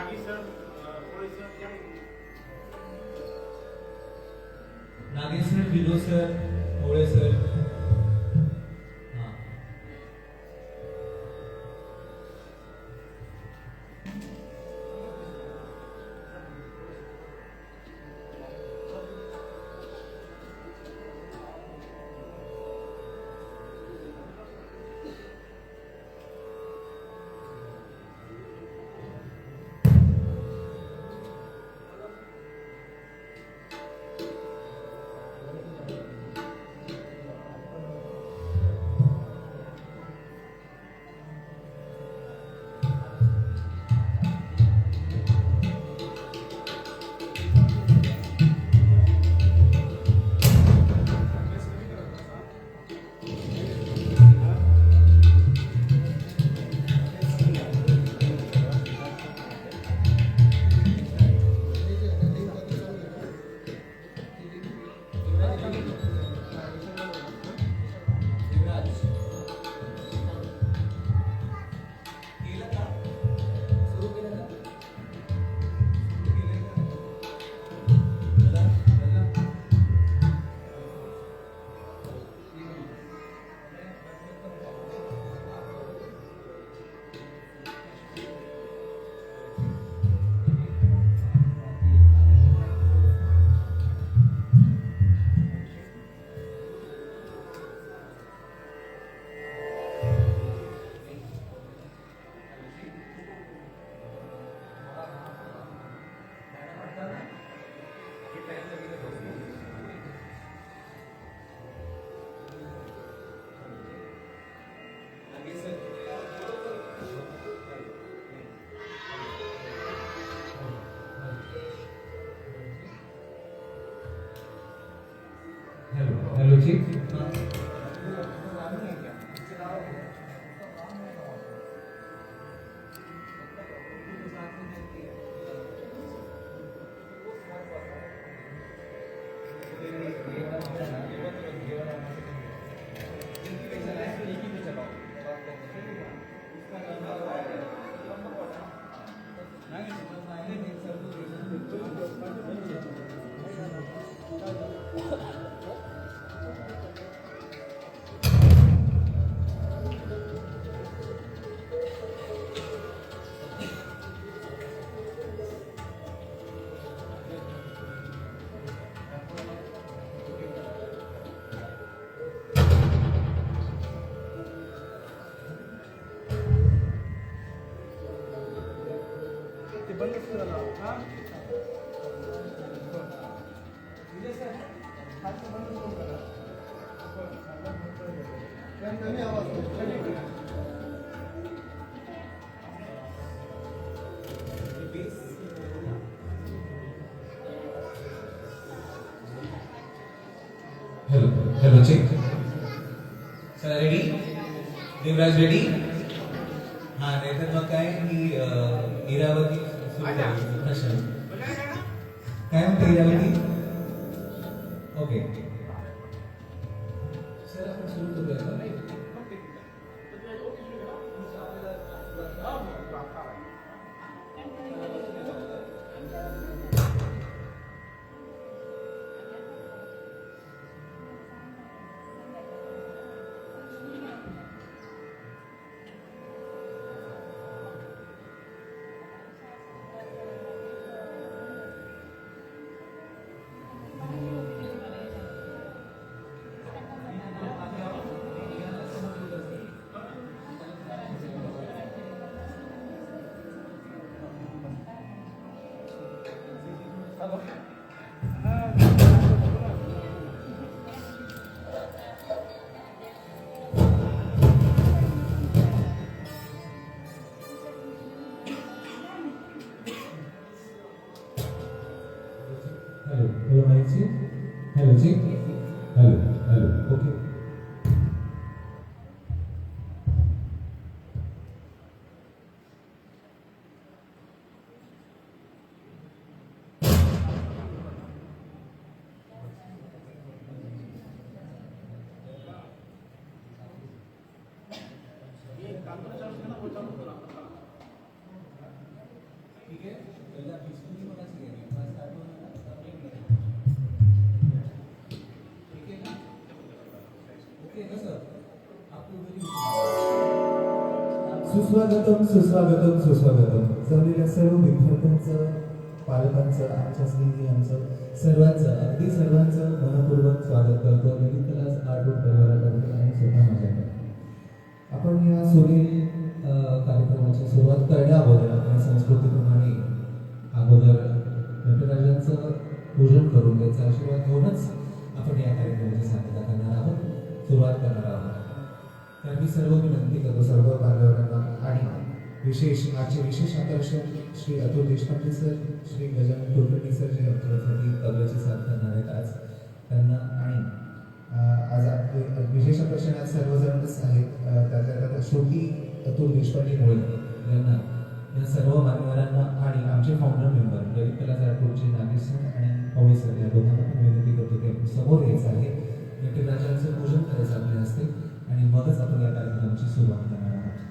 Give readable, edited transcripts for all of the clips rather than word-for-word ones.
Nagesh sir, Vinod sir, Mole sir. Hello जी. Hello hello check. Sir ready? Devraj ready? हाँ नाही तर मग काय की इरावती प्रश्न काय म्हणते इरावती? ओके सर आपण सुरू करूया का? हेलो माइक जी. हेलो जी. Hello hello okay. सुस्वागतम सुस्वागतम सुस्वागतम. जमलेल्या सर्व विद्यार्थ्यांचं, पालकांचं, आमच्या स्नेही आमचं सर्वांचं, अगदी सर्वांचं मनपूर्वक स्वागत करतो ललित कला आर्ट वुड परिवारातर्फे आणि स्वतः माझ्याकडे. आपण या सुनील कार्यक्रमाची सुरुवात करण्या अगोदर आपल्या संस्कृतीप्रमाणे अगोदर नटराजांचं पूजन करून त्यांचा आशीर्वाद घेऊनच आपण या कार्यक्रमाची सांगता करणार आहोत, सुरुवात करणार आहोत. तर मी सर्व विनंती करतो सर्व बांधवांना आणि आजचे विशेष आकर्षण श्री अतुल देशपांडे सर, श्री गजानन कुलकर्णी सर जे आमच्यासाठी तबल्याची साथ करणार आहेत आज, त्यांना आणि आज आपले विशेष आकर्षण आज सर्वजणच आहेत. त्यातल्या श्रुती अतुल देशपांडे मुळे यांना, या सर्व मान्यवरांना आणि आमचे फाउंडर मेंबर ललित कला आर्टचे नागेश सर आणि पवळे सर या दोघांना पण विनंती करतो की समोर यायचं आहे, नटराजांचं पूजन करायचं आपल्या हस्ते आणि मगच आपण या कार्यक्रमाची सुरुवात करणार आहोत.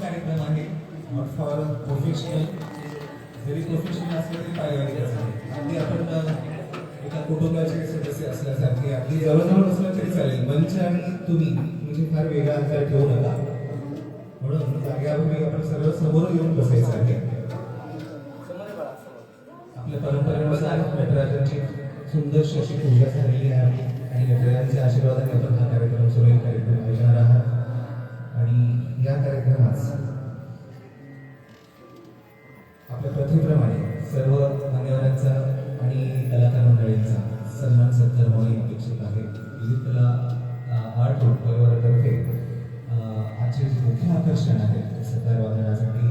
कार्यक्रम आहे, नॉट फॉर प्रोफेशनल. जरी प्रोफेशनल असलं तरी पारिवारिकच आहे. अगदी आपण एका कुटुंबाचे सदस्य असल्यासारखे अगदी जवळजवळ बसलं तरी चालेल. मंच आणि तुम्ही म्हणजे फार वेगळा अंतर ठेवू नका. म्हणून जागेवर आपण सर्व समोर येऊन बसायचं आहे. आपल्या परंपरेनुसार नटराजांची सुंदरशी अशी पूजा झालेली आहे आणि नटराजांच्या आशीर्वादाने आपण हा कार्यक्रम सुरळीत कार्यक्रम ऐकणार आहात. आणि या कार्यक्रमात आपल्या प्रथेप्रमाणे सर्व मान्यवरांचा आणि कलाकार मंडळींचा सन्मान सत्कार होणे अपेक्षित आहे. विविध कला आर्ट ग्रुप परिवारातर्फे आजचे जे मुख्य आकर्षण आहे सत्कार वादनासाठी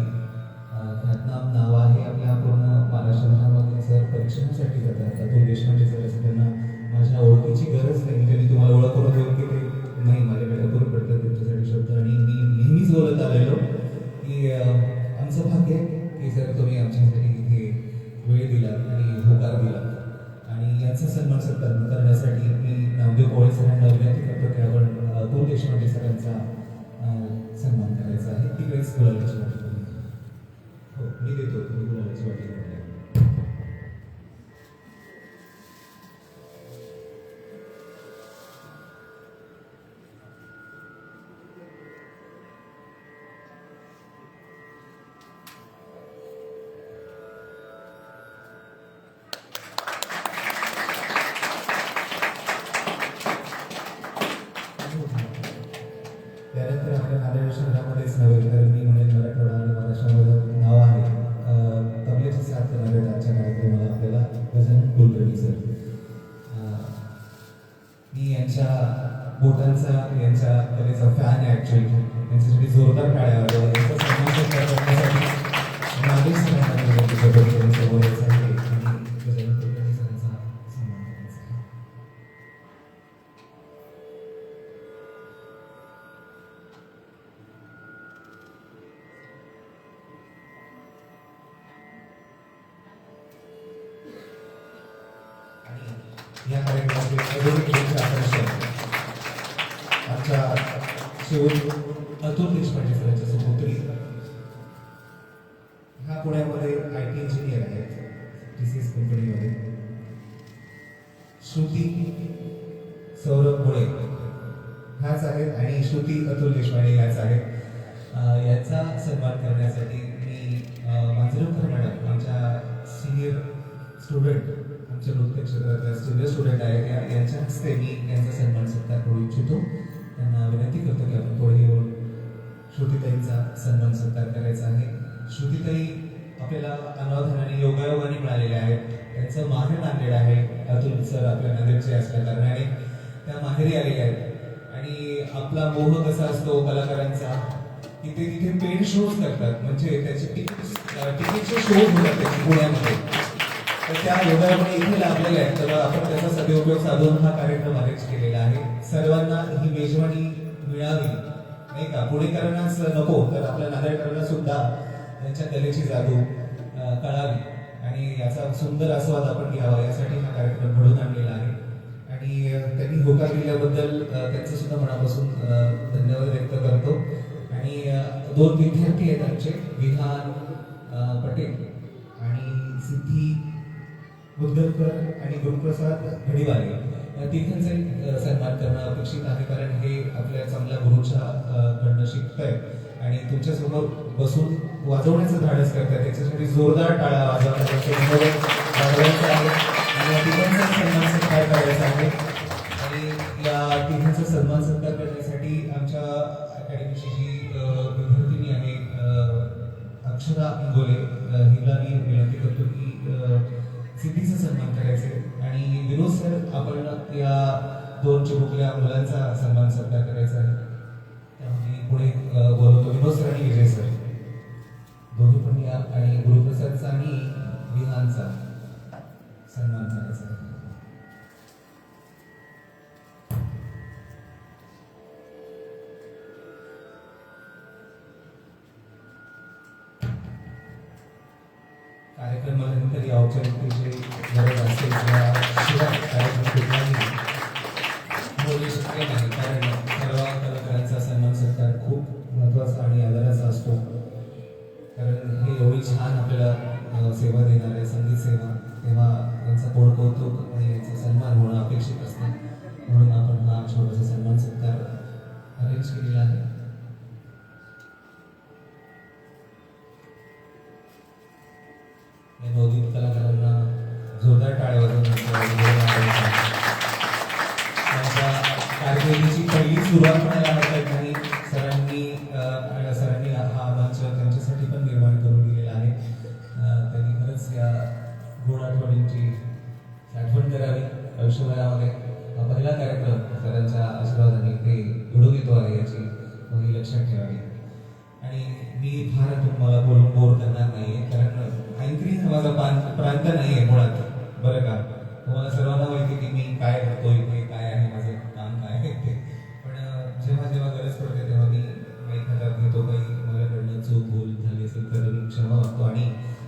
ख्यातनाम नाव आहे. आपल्या पूर्ण महाराष्ट्रभरामध्ये सर परीक्षणासाठी जातात. अतुल देशपांडे सर असं त्यांना माझ्या ओळखीची गरज नाही, म्हणजे मी तुम्हाला ओळख करून देऊन की ते नाही माझ्याकडे अपूर्ण पडतात त्यांच्यासाठी शब्द. आणि मी नेहमीच बोलत आलेलो की आमचं भाग्य आहे की सर तुम्ही आमच्यासाठी इथे वेळ दिला आणि होकार दिला. आणि याचा सन्मान सत्कार करण्यासाठी मी नामदेव कोळे सरांना विनंती करतो की आपण अतुल देशपांडे सरांचा सन्मान करायचा आहे. तिकडेच गुलाबाची वाटी करूया. हो मी देतो, तुम्ही गुलाबाची वाटी करूया. त्यानंतर आपल्या नांदेड शहरामध्येच नव्हे तर मी म्हणेन मराठवाडा आणि महाराष्ट्रामध्ये नाव आहे तबल्याची साथ करणाऱ्या आजच्या कार्यक्रमाला आपल्याला गजानन कुलकर्णी सर. मी यांच्या बोटांचा यांच्या कलेचा फॅन आहे ॲक्च्युली. यांच्यासाठी जोरदार टाळ्या वाजवा. यांचा सन्मान सत्कार करण्यासाठी नांदेड सरांना विनंती करतो की त्यांनी समोर यायचं आहे आणि गजानन कुलकर्णी सरांचा सन्मान करायचा आहे. या कार्यक्रमाचे अजून एक आकर्षण आमच्या शेवट अतुल देशपांडे सरांच्या सुपुत्री. हा पुण्यामध्ये IT इंजिनियर आहेत TCS कंपनीमध्ये. श्रुती सौरभ मुळे ह्याच आहेत आणि श्रुती अतुल देशपांडे ह्याच आहेत. याचा सन्मान करण्यासाठी मी मांजरेकर मॅडम आमच्या सिनियर स्टुडंट आमच्या नृत्य क्षेत्रातल्या सिनियर स्टुडंट आहेत यांच्या हस्ते मी यांचा सन्मान सत्कार करू इच्छितो. त्यांना विनंती करतो की आपण पुढे येऊन श्रुतीताईंचा सन्मान सत्कार करायचा आहे. श्रुतीताई आपल्याला अनावधानाने योगायोगाने मिळालेल्या आहेत. त्यांचं माहेर नांदेड आहे. अतुल सर आपल्या नांदेडचे असल्या कारणाने त्या माहेरी आलेल्या आहेत. आणि आपला मोह कसा असतो कलाकारांचा की ते तिथे पेड शोज करतात, म्हणजे त्याचे तिकीटचे शोज होतात त्याचे पुण्यामध्ये. तर त्या योगायोगाने इथे लाभलेल्या आहेत. तर आपण त्याचा सदुपयोग साधून हा कार्यक्रम अरेंज केलेला आहे. सर्वांना ही मेजवानी मिळावी नाही का. पुणेकरांनाच नको तर आपल्या नांदेडकरांना सुद्धा त्यांच्या कलेची जादू कळावी आणि याचा सुंदर आस्वाद आपण घ्यावा यासाठी हा कार्यक्रम घडवून आणलेला आहे. आणि त्यांनी होकार दिल्याबद्दल त्यांचं सुद्धा मनापासून धन्यवाद व्यक्त करतो. आणि 2 विद्यार्थी आहेत आमचे, विहान पटेल आणि सिद्धी बुद्धकर आणि गुरुप्रसाद घडीवाले. या तिघांचाही सन्मान करणं अपेक्षित आहे, कारण हे आपल्या चांगल्या गुरुच्या कडनं शिकत आहेत आणि तुमच्यासमोर बसून वाजवण्याचं धाडस करतात. त्याच्यासाठी जोरदार टाळ्या वाजवण्याचा आहे आणि या तिघांचा सन्मान सत्कार करायचा आहे. आणि या तिघांचा सन्मान सत्कार करण्यासाठी आमच्या अकॅडमीची जी विद्यार्थिनी आहे अक्षरा इंगोले, हिला मी विनंती करतो की सिद्धीचा सन्मान करायचे. आणि विनोद सर आपण या 2 चिमुकल्या मुलांचा सन्मान सत्कार करायचा आहे. त्यामध्ये पुढे बोलवतो विनोद सर आणि विजय सर दोन्ही पण या आणि गुरुप्रसादचा आणि विहानचा सन्मान करायचा आहे. कार्यक्रमानंतर या औपचारिकतेची गरज असेल किंवा शिवाय कार्यक्रम कुठलाही बोलू शकले नाही, कारण सर्व कलाकारांचा सन्मान सत्कार खूप महत्त्वाचा आणि आदराचा असतो, कारण हे एवढी छान आपल्याला सेवा देणार आहे, संगीत सेवा, तेव्हा यांचा तोड कौतुक आणि यांचा सन्मान होणं अपेक्षित असतं. म्हणून आपण हा छोटासा सन्मान सत्कार अरेंज केलेला आहे. या नवोदित कलाकारांना जोरदार टाळ्या वाजवून त्यांच्या कारकिर्दीची पहिली सुरुवात म्हणायला हरकत नाही. सरांनी हा मंच त्यांच्यासाठी पण निर्माण करून दिलेला आहे. त्यांनी खरंच या गोड आठवणींची साठवण करावी आयुष्यभरामध्ये. हा पहिला कार्यक्रम सरांच्या आशीर्वादाने ते घडून येतो आहे याची ही लक्षात ठेवावी. आणि मी फार तुम्हाला बोलून बोर करणार नाहीये, कारण अँकरिंग हा माझा प्रांत नाहीये मुळात, बरं का. तुम्हाला सर्वांना माहिती की मी काय करतोय, इथे काय आहे, माझं काम काय आहे ते. पण जेव्हा जेव्हा गरज पडते तेव्हा मी माईक हातात घेतो. काही माझ्याकडनं चूक भूल झाली असेल तर मी क्षमा मागतो आणि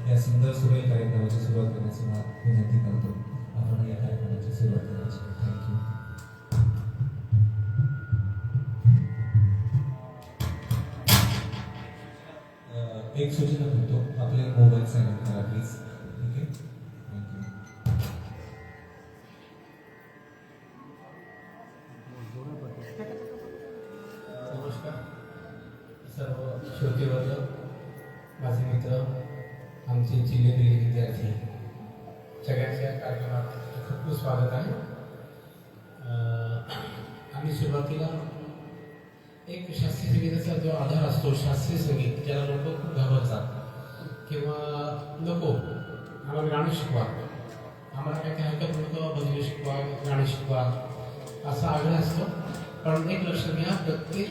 या सुंदर सुरेल कार्यक्रमाची सुरुवात करण्याची विनंती करतो. आपण या कार्यक्रमाची सुरुवात करायची. थँक्यू. एक सूचना करतो, आपले मोबाईल सायलेंट करा प्लीज. ठीक आहे, थँक्यू. नमस्कार सर्व श्रोतेवर्ग, माझे मित्र, आमचे जिल्ह्यातील विद्यार्थी, सगळ्यांच्या या कार्यक्रमात खूप खूप स्वागत आहे. आम्ही सुरुवातीला एक शास्त्रीय संगीताचा जो आधार असतो, शास्त्रीय संगीत, ज्याला लोक खूप घाबरतात किंवा नको आम्हाला गाणं शिकवा, आम्हाला काय काय हरकत नव्हतं, भजन शिकवा, गाणं शिकवा, असा आग्रह असतो. पण एक लक्षात घ्या, प्रत्येक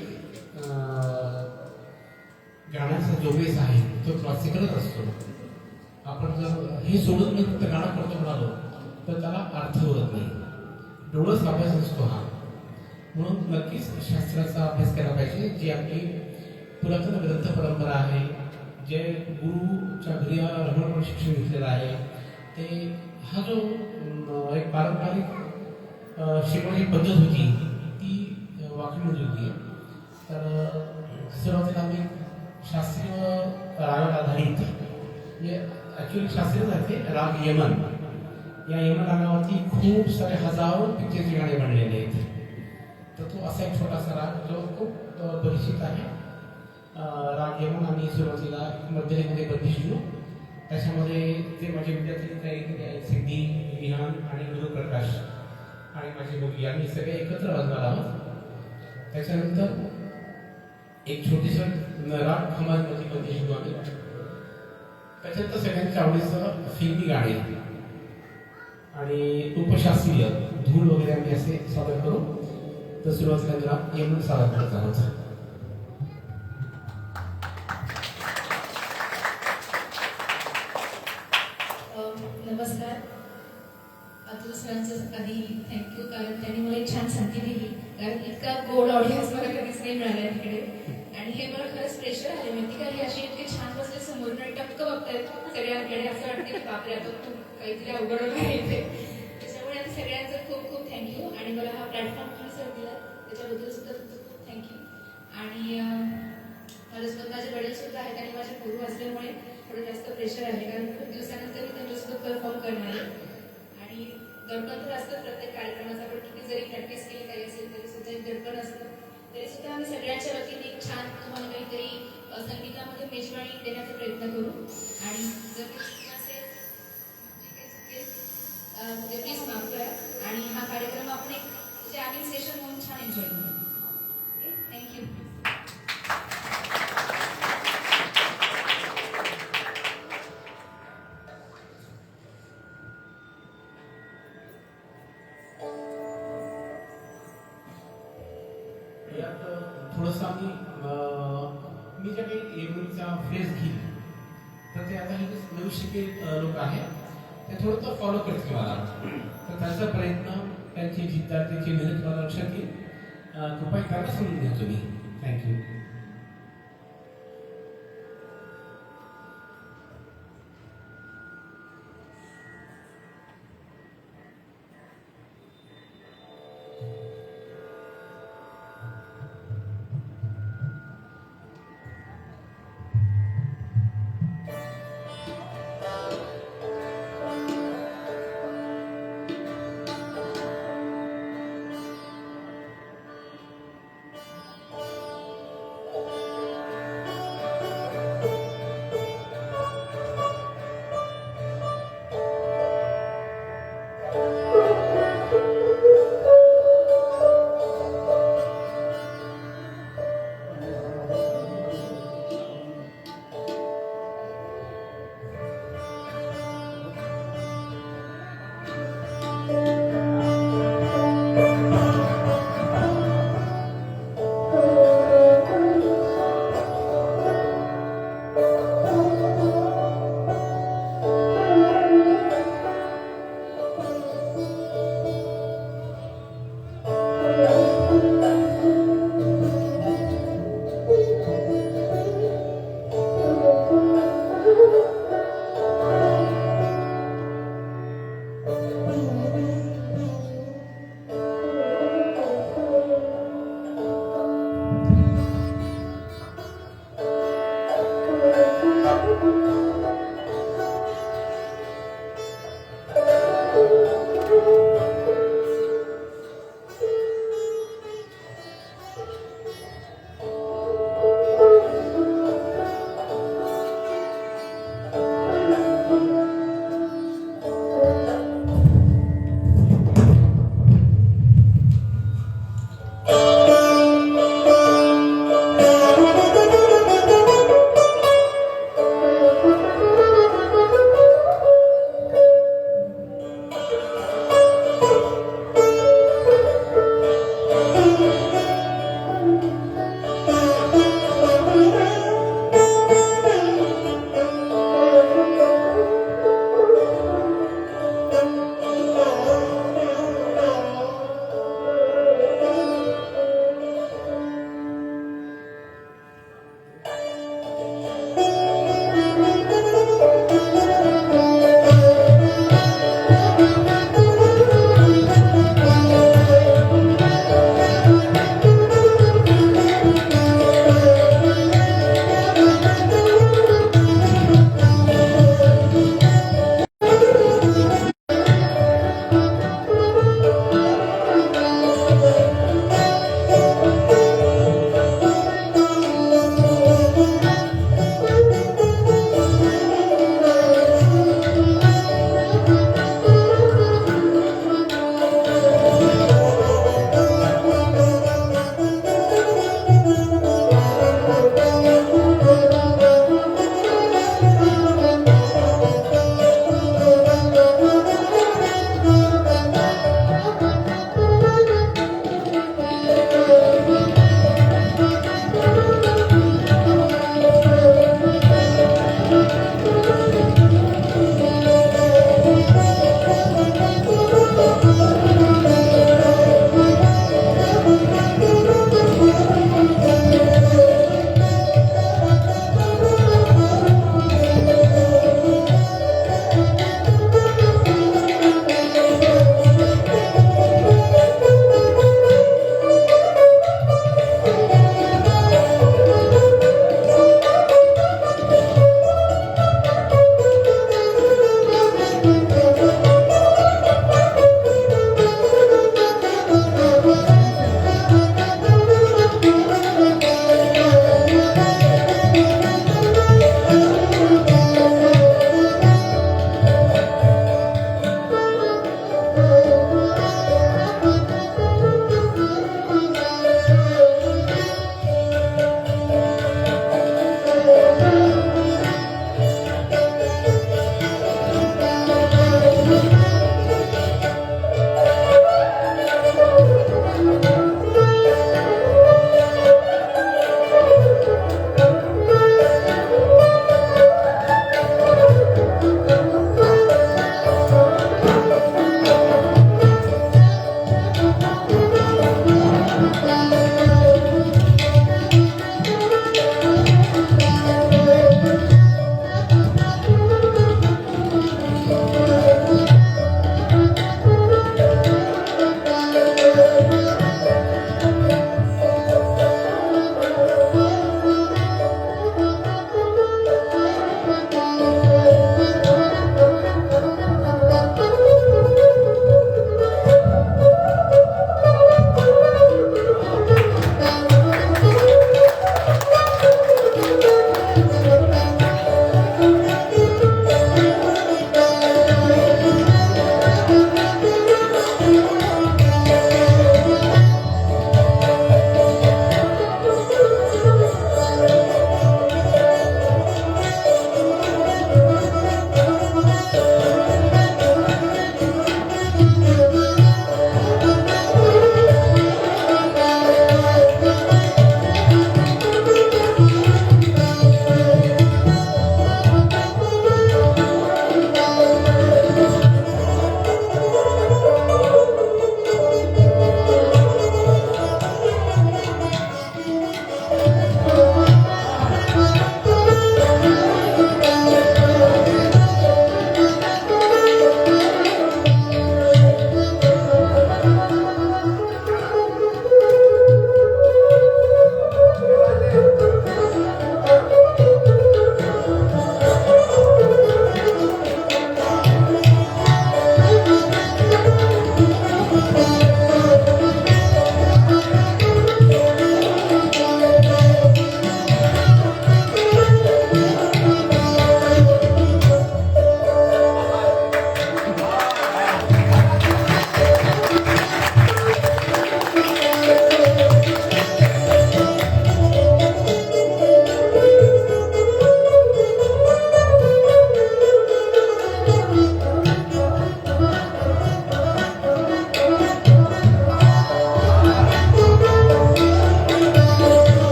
गाण्याचा जो बेस आहे तो क्लासिकलच असतो. आपण जर हे सोडून मी फक्त गाणं करतो म्हणालो तर त्याला अर्थ उरत नाही. डोळस अभ्यास असतो हा. म्हणून नक्कीच शास्त्राचा अभ्यास केला पाहिजे. जी आपली पुरातन ग्रंथ परंपरा आहे, जे गुरुच्या घरी रमणपण शिक्षण घेतलेलं आहे, ते हा जो एक पारंपरिक शिकवण्याची पद्धत होती ती वाकडी होती. तर सुरुवातीला आम्ही शास्त्रीय रागावर आधारित, म्हणजे ॲक्च्युली शास्त्रीय जाते राग यमन, या यमन रागावरती खूप सारे हजारो पिक्चरचे गाणे बनलेले आहेत. तर तो असा एक छोटासा राग जो खूप परिचित आहे. राग यमन आम्ही सुरुवातीला मध्यमध्ये बंदिशलो. त्याच्यामध्ये ते माझे विद्यार्थी तयारी केले आहेत, सिद्धी, विहान आणि गुरुप्रकाश आणि माझी मुलगी, आम्ही सगळे एकत्र वाजणार आहोत. त्याच्यानंतर एक छोटीसं राग खमाजमध्ये बंदिशलो आम्ही. त्याच्यानंतर सगळ्यांच्या आवडीचं फिल्मी गाणे आणि उपशास्त्रीय धूळ वगैरे आम्ही असे सादर करू. तर सुरुवातीला राग यमन सादर करत आहोत. नमस्कार. अतुल सरांचं आधी थँक्यू, कारण त्यांनी मला एक छान संधी दिली, कारण इतका गोड ऑडियन्स मला कधीच नाही मिळाला तिकडे. आणि हे मला खरंच प्रेशर आले, माहिती का, हे असे इतके छान बसले समोरून आणि टपकं बघतायत सगळ्यांकडे, असं वाटतं की बापरे आता तू काहीतरी अवघड आहे इथे. त्याच्यामुळे आम्ही सगळ्यांचं खूप खूप थँक्यू. आणि मला हा प्लॅटफॉर्म तुम्ही सर दिला त्याच्याबद्दल सुद्धा खूप खूप थँक्यू. आणि माझे स्वतःचे वडील सुद्धा आहेत आणि माझे गुरु असल्यामुळे थोडं जास्त प्रेशर आहे, कारण खूप दिवसानंतर मी त्यांच्यासोबत परफॉर्म करणार आहे. आणि दडपण तर असतं प्रत्येक कार्यक्रमाचा, पण किती जरी प्रॅक्टिस केली काही असेल तरी सुद्धा एक दडपण असतं. तरी सुद्धा आम्ही सगळ्यांच्या वतीने एक छान तुम्हाला काहीतरी संगीतामध्ये मेजवानी देण्याचा प्रयत्न करू. आणि जर काही चुकी असेल म्हणजे प्लीज माफ करा. आणि हा कार्यक्रम आपण एक जॅमिंग सेशन म्हणून छान एन्जॉय करू. Okay, thank you. यात थोडंसं आम्ही मी ज्या काही एवढीचा फ्रेज घेईल तर ते आता हे नवीन शिकेल लोक आहेत ते थोडंसं फॉलो करतील मला. तर त्यांचा प्रयत्न, त्यांची जिद्द, त्यांची मेहनत मला लक्षात येईल. कृपया करायला समजून घ्या तुम्ही. थँक्यू.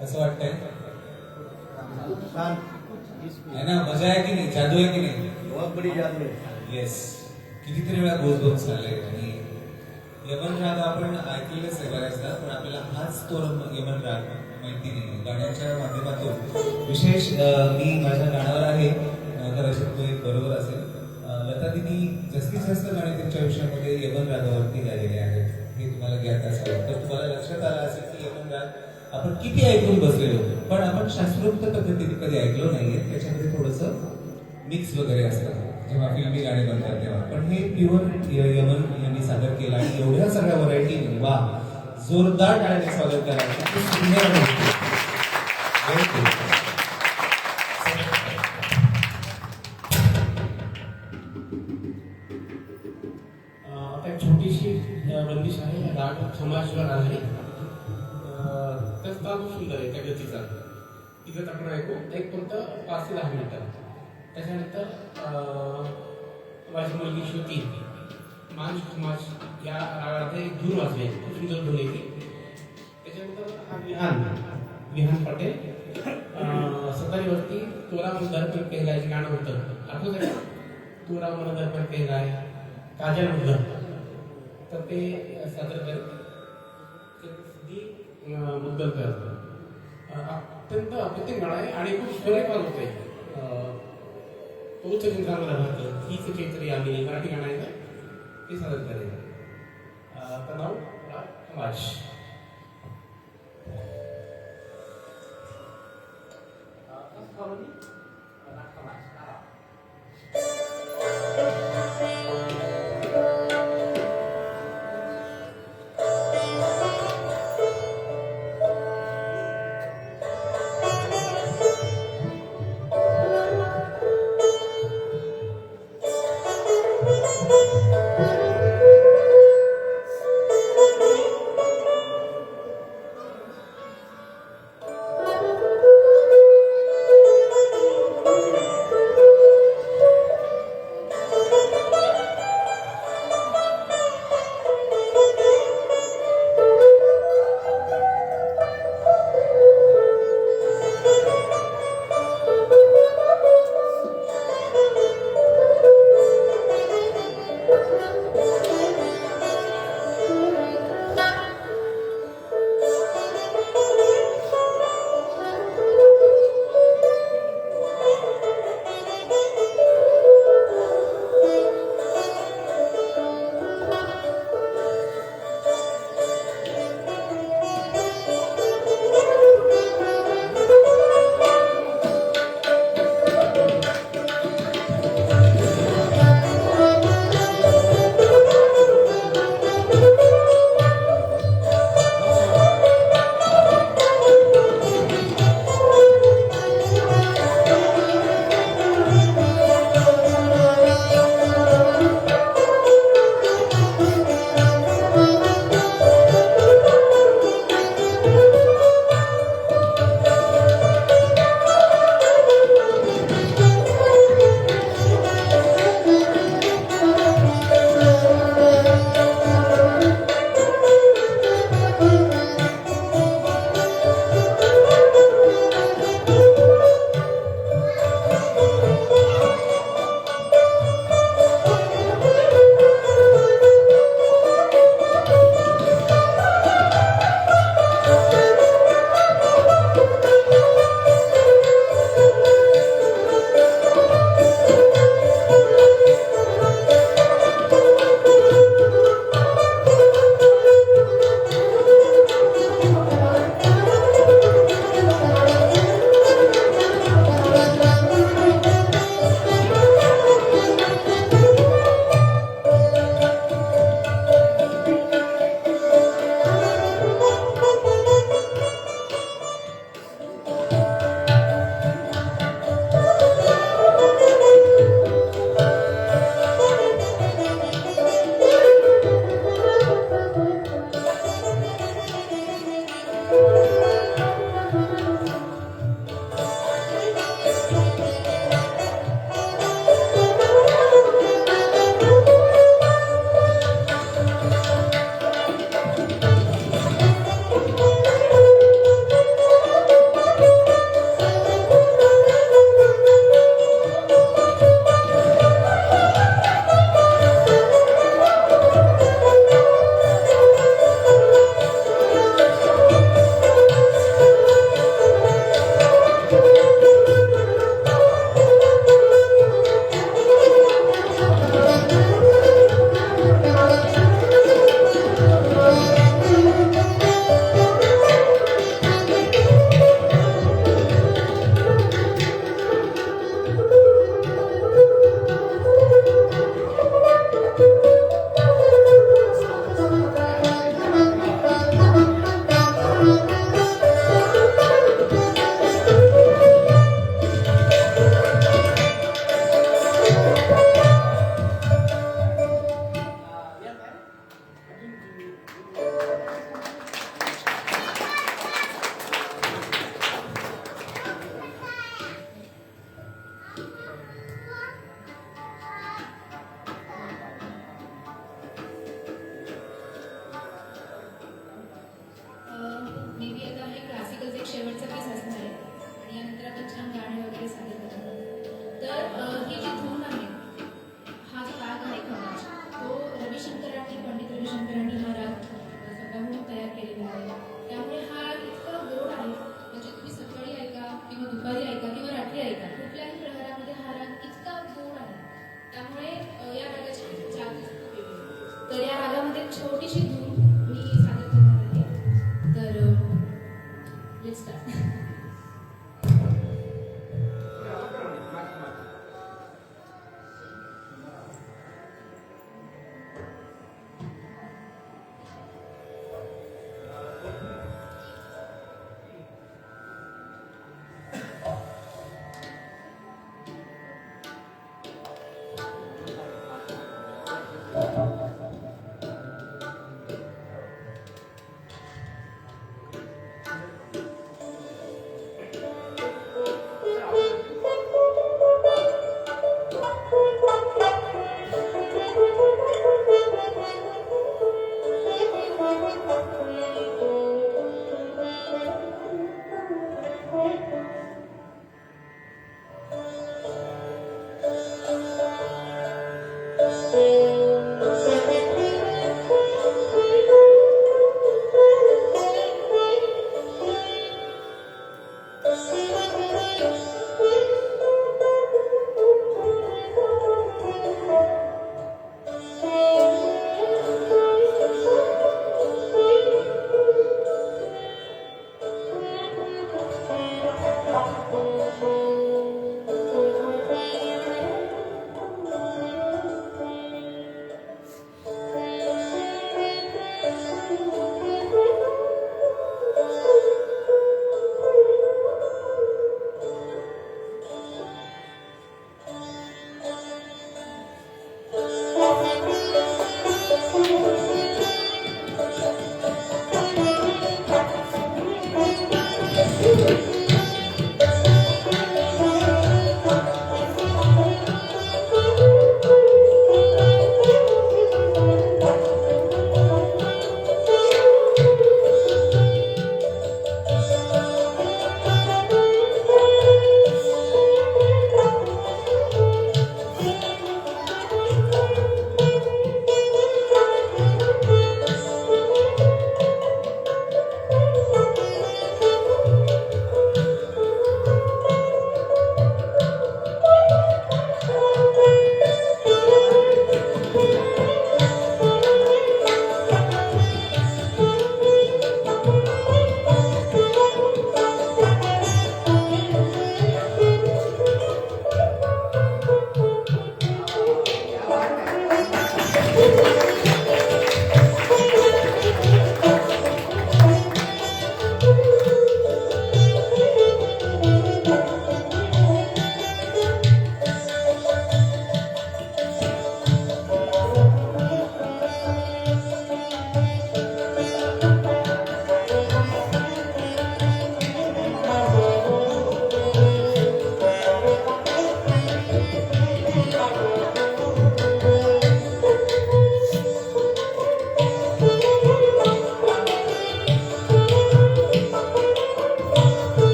कसं वाटतंय है ना? मजा आहे की नाही? जादू आहे की नाही? येस. कितीतरी वेळा गोजबम्स आले आणि यमन राग आपण ऐकलेलंच आहे बऱ्याचदा, पण आपल्याला हाच तो यमन राग माहिती नाही. गाण्याच्या माध्यमातून विशेष मी माझ्या गाण्यावर आहे, कदाचित तो एक बरोबर असेल. लता दिदी जास्तीत जास्त गाणे त्यांच्या आयुष्यामध्ये यमन रागावरती गायलेले आहेत, हे तुम्हाला ज्ञात असावं. तर तुम्हाला लक्षात आलं असेल की यमन राग आपण किती ऐकून बसलेलो, पण आपण शास्त्रोक्त पद्धतीने कधी ऐकलो नाहीये. त्याच्यामध्ये थोडंसं मिक्स वगैरे असतं जेव्हा फिल्मी गाणे बनतात तेव्हा. पण हे प्युअर यमन यांनी सादर केलं आणि एवढ्या सगळ्या व्हरायटी, वा, जोरदार टाळ्याने स्वागत करा. किती सुंदर आहे. Very good. आता एक छोटीशी बंदिश आहे, राग समाजवर आधारित. त्याचा सुंदर आहे त्या गतीचा. तिथं आपण ऐकू एक फक्त 5 ते 10 मिनिटं. त्याच्यानंतर माझी मुलगी श्रुती मांज समाज या रागामध्ये धूर वाजले, खूप सुंदर धूर येते. त्याच्यानंतर हा विहान पटेल सतारीवरती तोरा मन दर्पण पेहरायचे गाणं होतं, आठवत आहे का? तोरा मन दर्पण पेहराय काजल मुद्दम, तर ते सादर करेल मुद्दलकर. अत्यंत अप्रतिम गाणं आहे आणि खूप स्वरेपाल होते. तोच चिंतामला राहतं हीच चैत्री आम्ही मराठी गाणं आहे ना, ते सादर करेल. तर नाव समाज.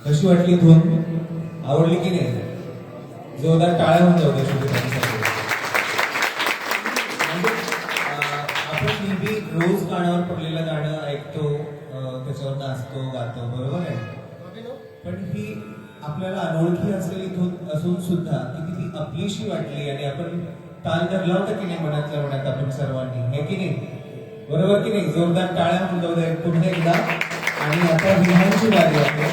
कशी वाटली धून? आवडली की नाही? जोरदार टाळ्या होऊन जाऊ द्या श्रुतीताईंसाठी. म्हणजे, आपण नेहमी रोज कानावर पडलेलं गाणं ऐकतो, त्याच्यावर नाचतो गातो, बरोबर आहे. पण ही आपल्याला अनोळखी असलेली धून असून सुद्धा किती ती आपलीशी वाटली आणि आपण ताल धरला होता की नाही मनातल्या मनात आपण सर्वांनी, हे की नाही? बरोबर की नाही? जोरदार टाळ्या होऊन जाऊ द्या पुन्हा एकदा. आणि आता विहानची बारी आहे.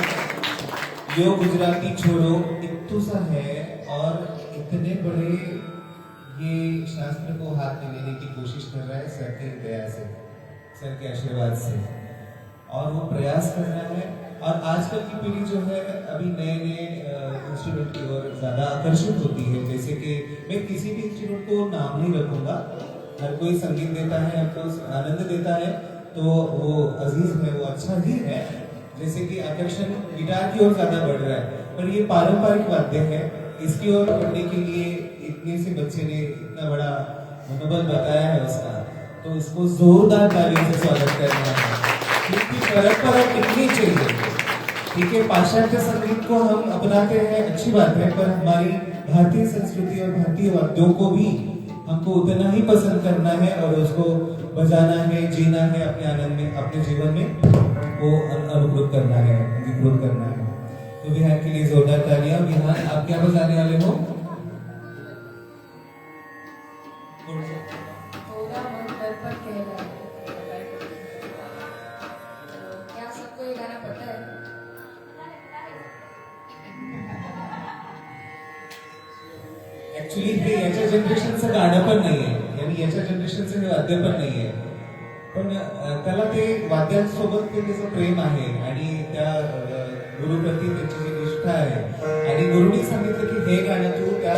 यो गुजराती छोरो इत्तू सा है और इतने बड़े ये शास्त्र को हाथ में लेने की कोशिश कर रहा है सर की दया से, सर के आशीर्वाद से, और वो प्रयास कर रहा है. और आजकल की पीढ़ी जो है अभी नए नए इंस्ट्रूमेंट की ओर ज्यादा आकर्षित होती है. जैसे कि मैं किसी भी इंस्ट्रूमेंट को नाम नहीं रखूंगा, हर कोई संगीत देता है, हर कोई आनंद देता है, तो वो अजीज है, वो अच्छा ही है. जैसे कि आकर्षण गिटार की ओर ज्यादा बढ़ रहा है, पर ये पारंपरिक वाद्य है, इसकी ओर बढ़ने के लिए इतने से बच्चे ने इतना बड़ा मनोबल बताया है उसका, तो इसको जोरदार तालियों से स्वागत करना है. क्योंकि परंपरा टिकनी चाहिए. ठीक है, पाश्चात्य संगीत को हम अपनाते हैं, अच्छी बात है, पर हमारी भारतीय संस्कृति और भारतीय वाद्यों को भी हमको उतना ही पसंद करना है और उसको बजाना है, जीना है अपने आनंद में, अपने जीवन में वो अनुभूत करना है, अंगीकृत करना है. तो विहान के लिए जोरदार तालियां. विहान, आप क्या बजाने वाले हो? थोड़ा मन दर्पण कह रहा है. क्या सबको ये गाना पता है? ऍक्च्युली हे याच्या जनरेशनचं गाणं पण नाहीये, आणि याच्या जनरेशनचं हे वाद्य पण नाहीये, पण त्याला ते वाद्यांसोबत ते त्याचं प्रेम आहे आणि त्या गुरुप्रती त्याची जी निष्ठा आहे. आणि गुरुनी सांगितलं की हे गाणं तू त्या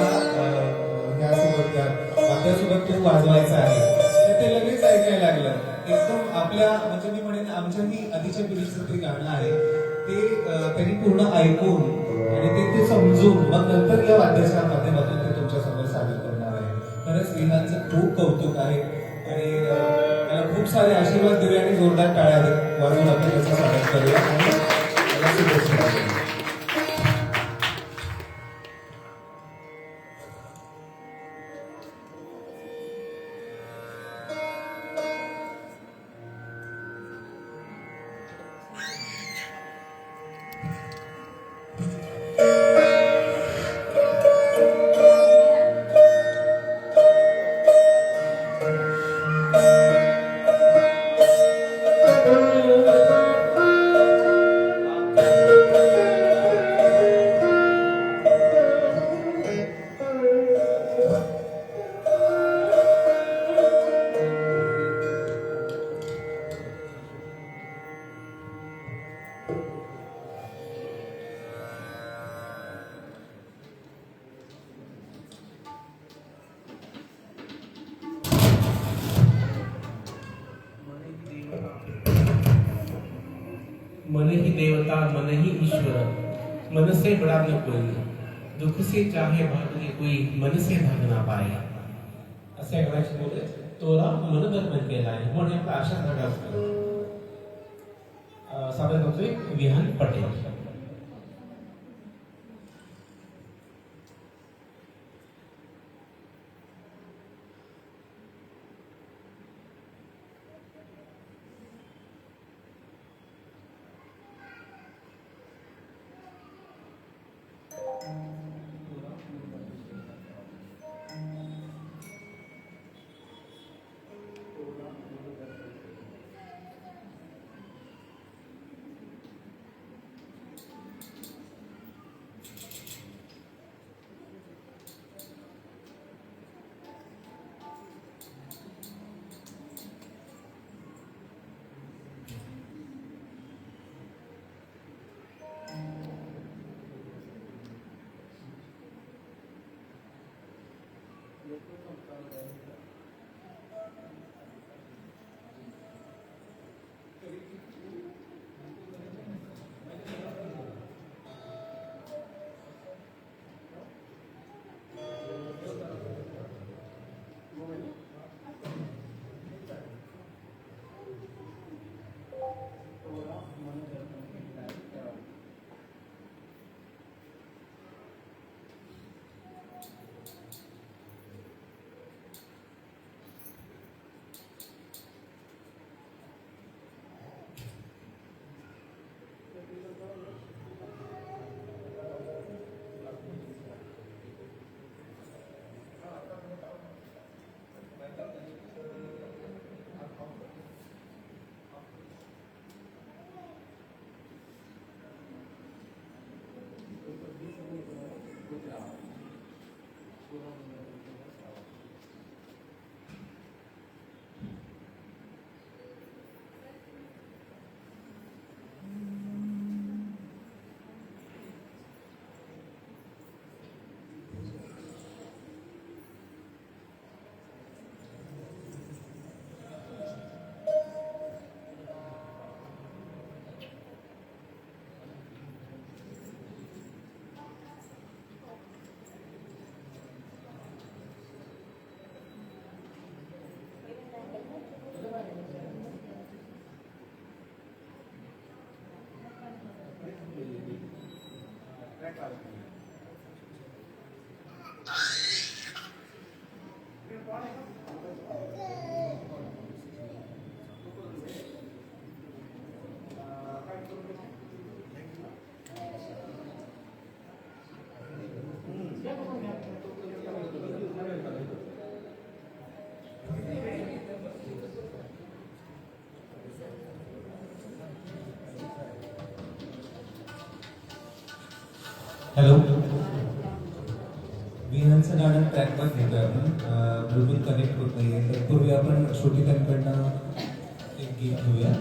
ह्यासोबत त्या वाद्यासोबत तू वाजवायचं आहे, तर ते लगेच ऐकायला लागलं. एकदम आपल्या, म्हणजे मी म्हणेन आमच्याही आधीच्या पिढीचं ते गाणं आहे, ते त्यांनी पूर्ण ऐकून आणि ते समजून मग नंतर या वाद्याच्या माध्यमातून ते तुमच्या समोर सादर करणार आहे. खरंच विहानचं खूप कौतुक आहे आणि त्याला खूप सारे आशीर्वाद देऊया आणि जोरदार टाळ्या वाजवून आपण त्याचं स्वागत करूया आणि त्याला शुभेच्छा देऊया. मन ही देवता मन ही ईश्वर, मन से बड़ा न कोई, दुख से चाहे भागने कोई, मन से भाग ना पाए. असे गणाशी बोलले, तोरा मन दर्पण केला आहे म्हणून आपला आशा धागा असतो. सादर करतोय विहान पटेल. हॅलो, विहानचं गाणं ट्रॅकवर घेतोय आपण. ब्लूटूथ कनेक्ट होत नाहीये. तत्पूर्वी आपण श्रुतिकांकडनं एक गीत घेऊया.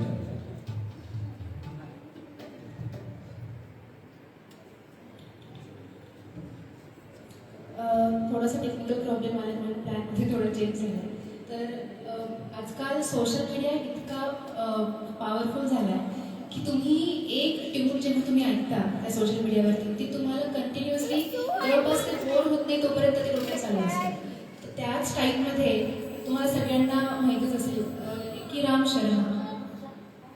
थोडासा टेक्निकल प्रॉब्लेम आल्यामुळे प्लॅनमध्ये थोडं चेंज झालं. तर आजकाल सोशल मीडिया इतका पॉवरफुल झाला आहे की तुम्ही एक ट्यून जेव्हा तुम्ही ऐकता त्या सोशल मीडियावरती ती तुम्हाला कंटिन्युअसली जवळपास ते बोर होत नाही तोपर्यंत ते डोक्यात चालू असते. तर त्याच टाईपमध्ये तुम्हाला सगळ्यांना माहीतच असेल की राम शर्मा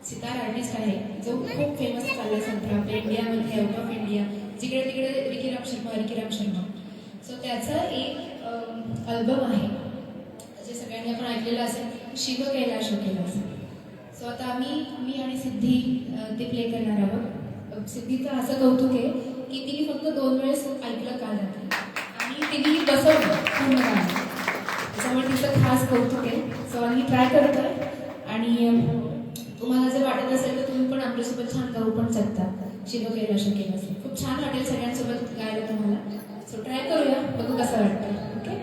सितार आर्टिस्ट आहे जो खूप फेमस चालला सध्या आपल्या इंडियामध्ये, आउट ऑफ इंडिया, जिकडे तिकडे विकी राम शर्मा. सो त्याचा एक अल्बम आहे जे सगळ्यांनी आपण ऐकलेलं असेल, शिव कैलाश कैलास. सो आता मी आणि सिद्धी ते प्ले करणार आहोत. सिद्धीचं असं कौतुक आहे की तिने फक्त 2 वेळेस ऐकलं काल रात्री आणि तिने बसवलं पूर्ण गाणं. त्याच्यामुळे तिचं खास कौतुक आहे. सो आम्ही ट्राय करतोय आणि तुम्हाला जर वाटत असेल तर तुम्ही पण आपल्यासोबत छान गाऊ पण शकता. शिव कैलाश कैलास खूप छान वाटेल सगळ्यांसोबत गायला तुम्हाला. सो ट्राय करूया, बघू कसं वाटतं. ओके.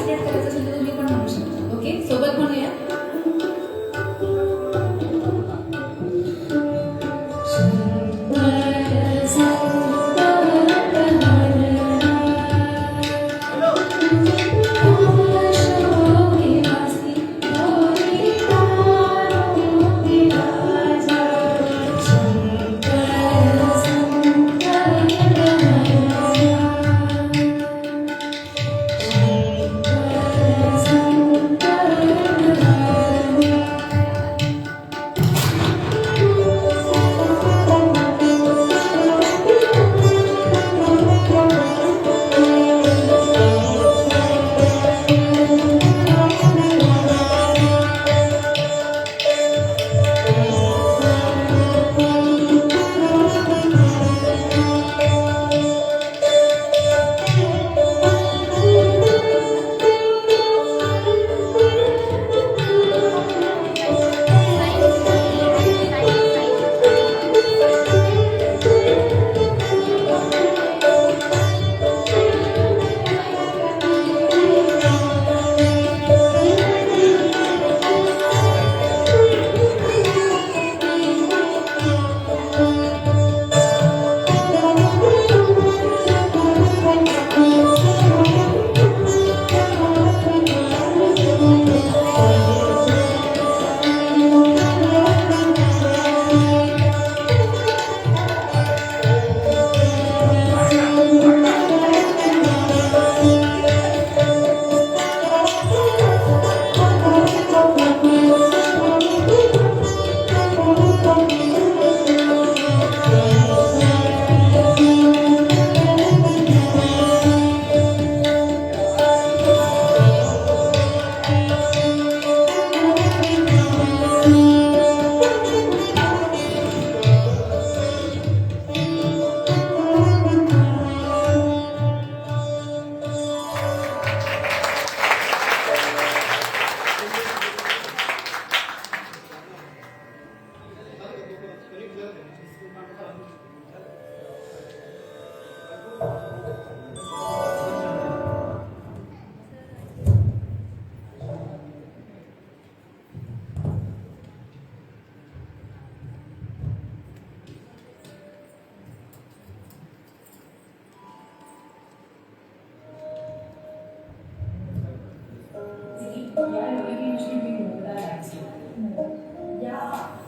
पार्टिसिपेट करायचं असेल तर तुम्ही पण म्हणू शकता. ओके, सोबत म्हणूया.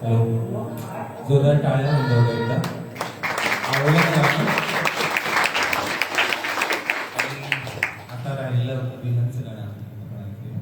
हॅलो, जोरदार टाळ्या म्हणतो एकदा. आवडलं का गाणं? आणि आता राहिलेलं विलनचं गाणं आपण ऐकूया.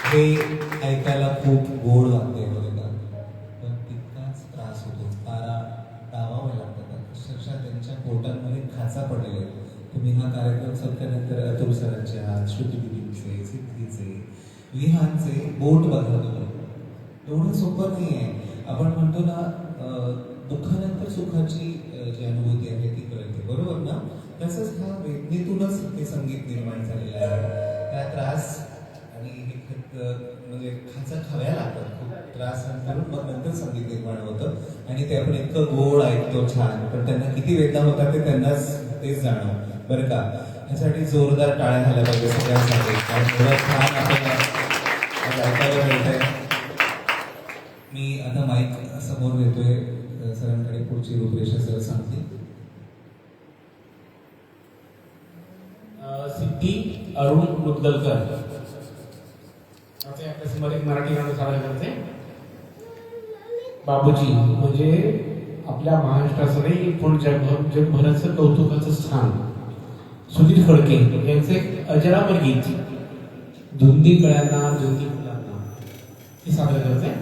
हे ऐकायला खूप गोड वाटते बरं का, पण तितकाच त्रास होतो. तारा दाबावे लागतात, अक्षरशः त्यांच्या पोटांमध्ये खाचा पडलेले आहेत. तुम्ही हा कार्यक्रम संपल्यानंतर अतुल सरांचे हात, श्रुती दिदींचे, सिद्धीचे, विहानचे बोट बघा तुम्ही. एवढं सोपं नाही आहे. आपण म्हणतो ना दुःखानंतर सुखाची जी अनुभूती आहे ती कळते, बरोबर ना? तसंच हा वेदनेतूनच हे संगीत निर्माण झालेलं आहे. त्या त्रास आणि म्हणजे खाचा खाव्या लागतात, खूप त्रास करून मग नंतर संगीत निर्माण होतं. आणि ते आपण इतकं गोड ऐकतो, छान, पण त्यांना किती वेदना होतात ते त्यांनाच तेच जाणवं, बरं का? ह्यासाठी जोरदार टाळ्या झाल्या पाहिजे सगळ्यांसाठी. थोडं छान आपल्याला आज ऐकायला मिळतंय. मी आता माईक समोर देतोय सरांकडे, पुढची रूपरेषा सर सांगतील. सिद्धी अरुण मुद्दलकर असे आपल्यासमोर एक मराठी गाणं सादर करते. बाबूजी म्हणजे आपल्या महाराष्ट्राचं नाही पण जगभराचं कौतुकाचं स्थान. सुधीर फडके यांचं एक अजरामर गीत, धुंदी कळ्यांना धुंदी फुलांना, हे सादर करते.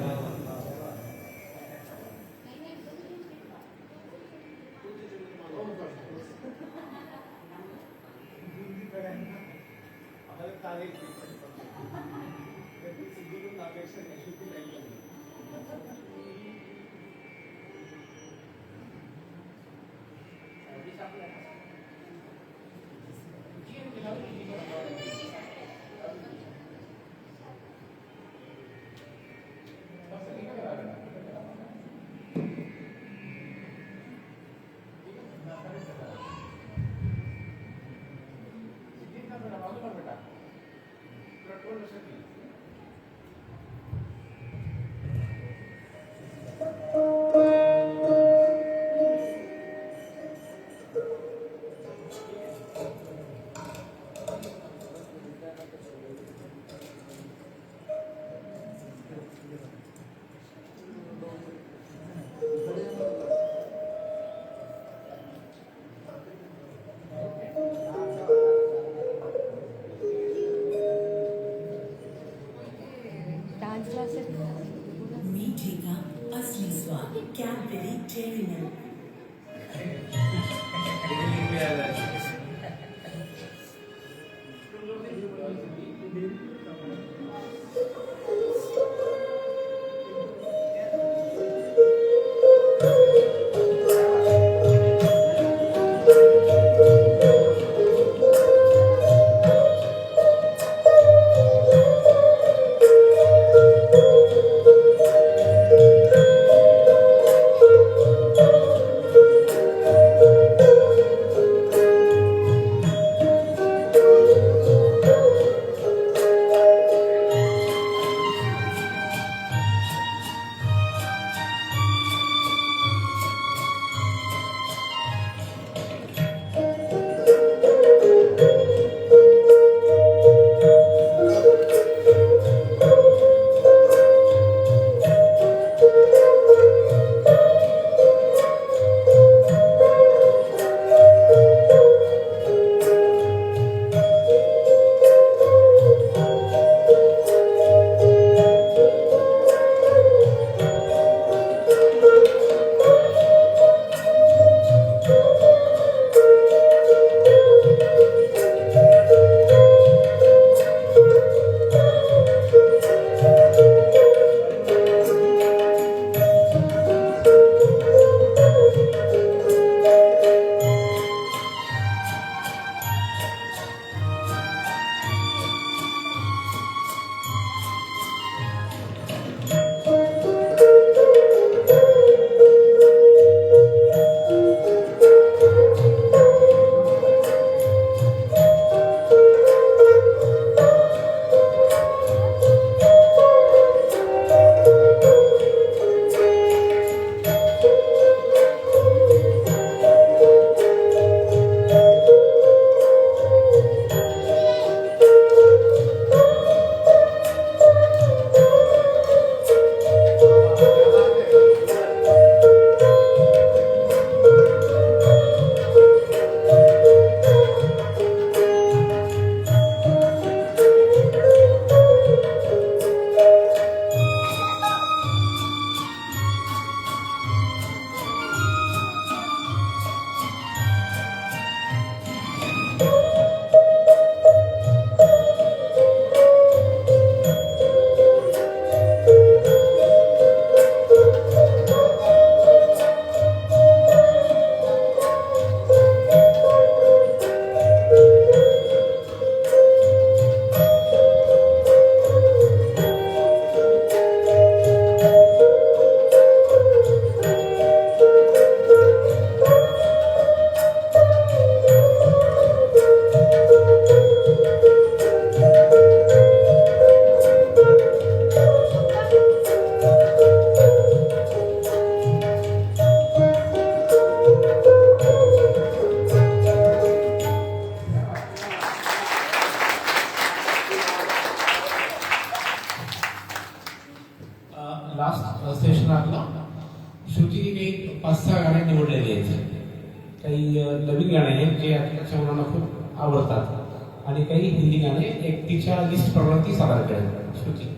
नवीन गाणे आहेत जे आजकालच्या मुलांना खूप आवडतात आणि काही हिंदी गाणे एक तिच्या लिस्ट प्रमाणे ती सादर करेल. श्रुती.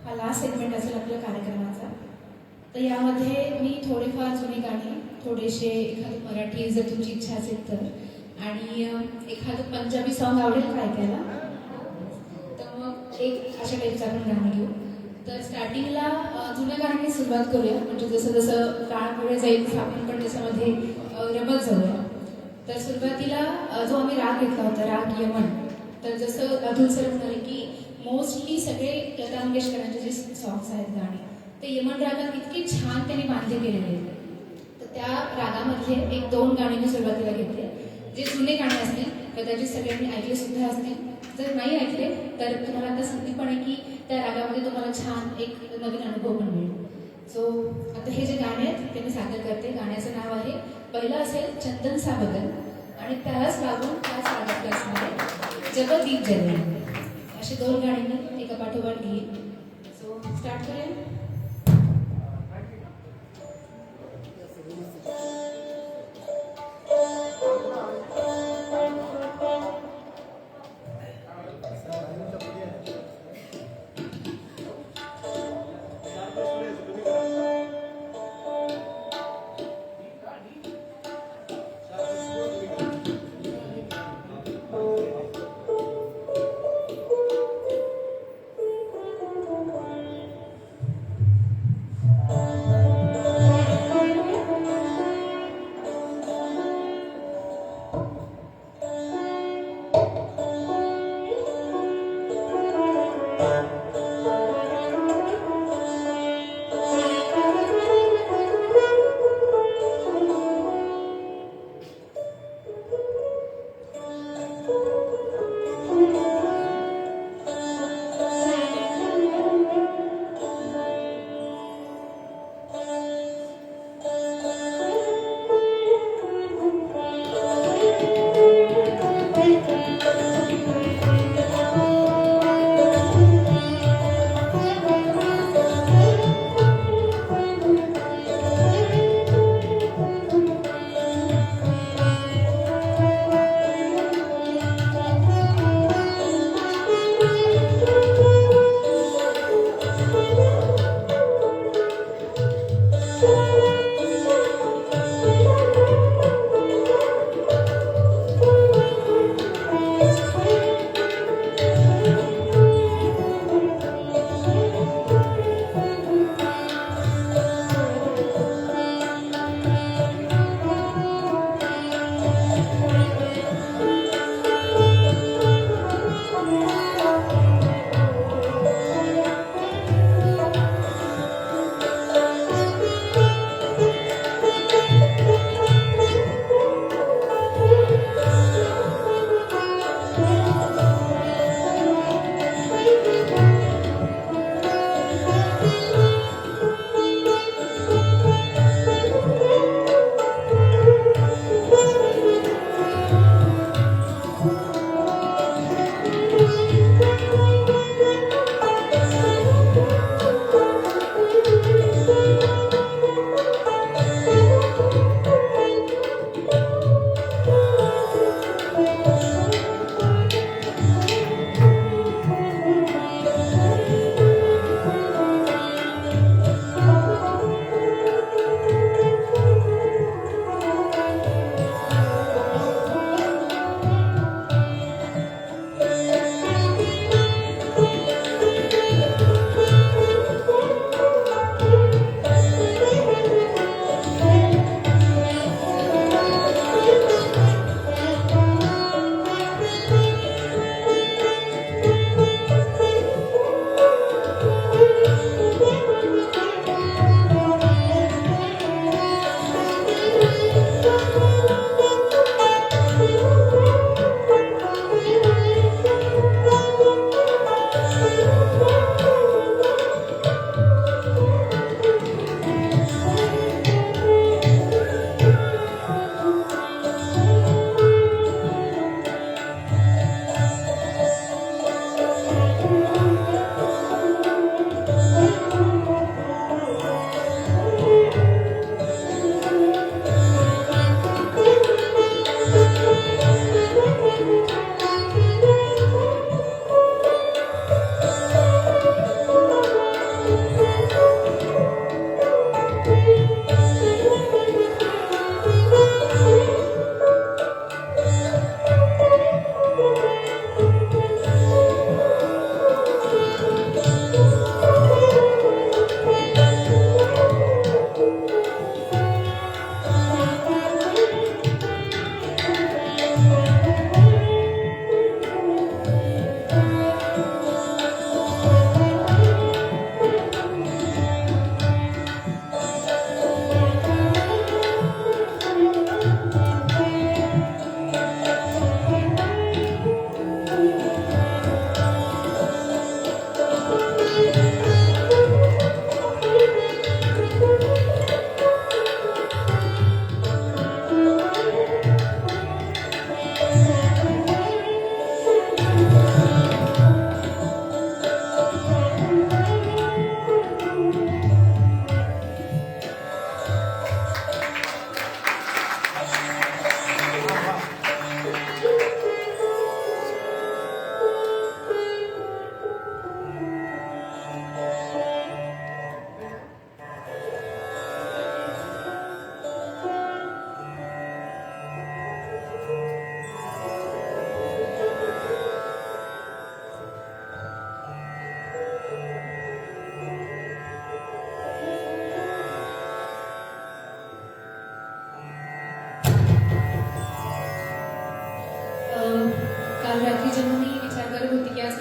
हा लास्ट सेगमेंट असेल आपल्या कार्यक्रमाचा. तर यामध्ये मी थोडेफार जुनी गाणी, थोडेसे एखादं मराठी जर तुमची इच्छा असेल तर, आणि एखादं पंजाबी सॉन्ग आवडेल का ऐकायला? तर मग एक अशा टाईपचं आपण गाणं घेऊ. तर स्टार्टिंगला जुन्या गाण्याने सुरुवात करूया, म्हणजे जसं जसं काळ पुढे जाईल तसं आपण पण त्याच्यामध्ये रमत जाऊया. तर सुरुवातीला जो आम्ही राग घेतला होता, राग यमन, तर जसं अतुल सर म्हणाले की मोस्टली सगळे लता मंगेशकरांचे जे सॉंग्स आहेत गाणी ते यमन रागात इतके छान त्यांनी बांधले गेलेले आहेत. तर त्या रागामधले एक दोन गाणी मी सुरुवातीला घेतले, जे जुने गाणे असतील, कदाचित सगळ्यांनी ऐकले सुद्धा असतील. जर नाही ऐकले तर तुम्हाला आता संधी पण आहे की त्या रागामध्ये तुम्हाला छान एक नवीन अनुभव पण मिळेल. सो आता हे जे गाणे आहेत ते मी सादर करते. गाण्याचं नाव आहे, पहिलं असेल चंदन सा बदन आणि त्यालाच लागून त्याच रागातलं असणार आहे जगदीप जन्म. असे दोन गाणी मी एका पाठोपाठ घेईन. सो स्टार्ट करेल.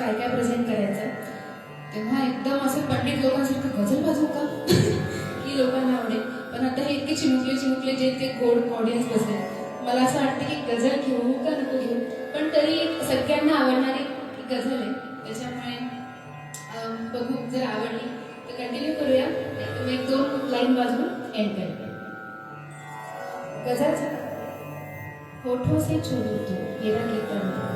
काय काय प्रेझेंट करायचं तेव्हा एकदम असं पंडित लोकांसारखं गझल वाजवू का ही लोकांना आवडेल. पण आता हे इतके चिमुकले जे ते गोड ऑडियन्स बसले मला असं वाटतं की गझल घेऊ का नको घेऊ, पण तरी सगळ्यांना आवडणारी गझल आहे त्याच्यामुळे बघू जर आवडली तर कंटिन्यू करूया. तुम्ही 1-2 लाईन वाजवून एंड करूया. गझल होठों से छू लूं तो मेरा कीर्तन हो.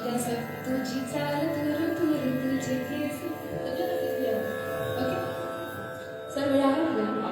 ते असं तुझी चाल तुरु तुरु तुझे केस ओके सर वेळ आहे आपल्याला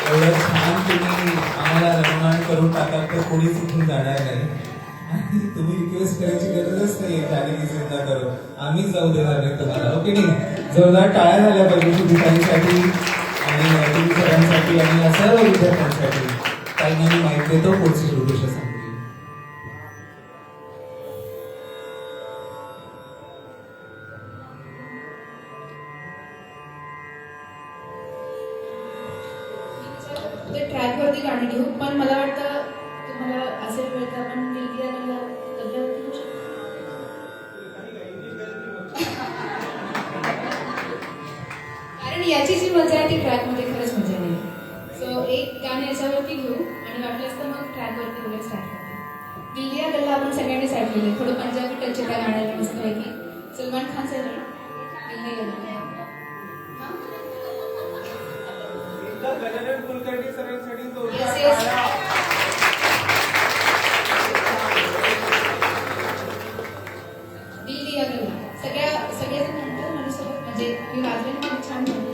एवढं छान तुम्ही आम्हाला रममाण करून टाकाल तर कोणीच इथून जाणार नाही. आणि तुम्ही रिक्वेस्ट करायची गरजच नाही जानकी चिंता करो, आम्हीच जाऊ देणार नाही तुम्हाला. ओके नाही, जोरदार टाळ्या झाल्या पाहिजे दीपालीसाठी आणि तुम्ही सरांसाठी आणि या सर्व विद्यार्थ्यांसाठी. ताईंना मी माहिती देतो, पुढची रूपरेषा सांगते. ते ट्रॅकवरती गाणी घेऊ, पण मला वाटतं तुम्हाला असेल वेळ तर आपण दिलगिरा गल्ल्यावरती घेऊ शकतो. कारण याची जी मजा आहे ती ट्रॅकमध्ये खरंच मजा नाही. सो एक गाणं याच्यावरती घेऊ आणि वाटलंच तर मग ट्रॅकवरती वगैरे स्टार्ट करते. दिलगिरा गल्ला आपण सगळ्यांनीच ऐकलेलं आहे, थोडं पंजाबी टच त्या गाण्याला मस्तपैकी. सलमान खानचं आहे दिलगिरा गल्ला. Yes, yes. दिल्ली या गल्ला सगळ्याजण म्हणतात माझ्यासोबत, म्हणजे मी वाजवेन पण छान म्हणते.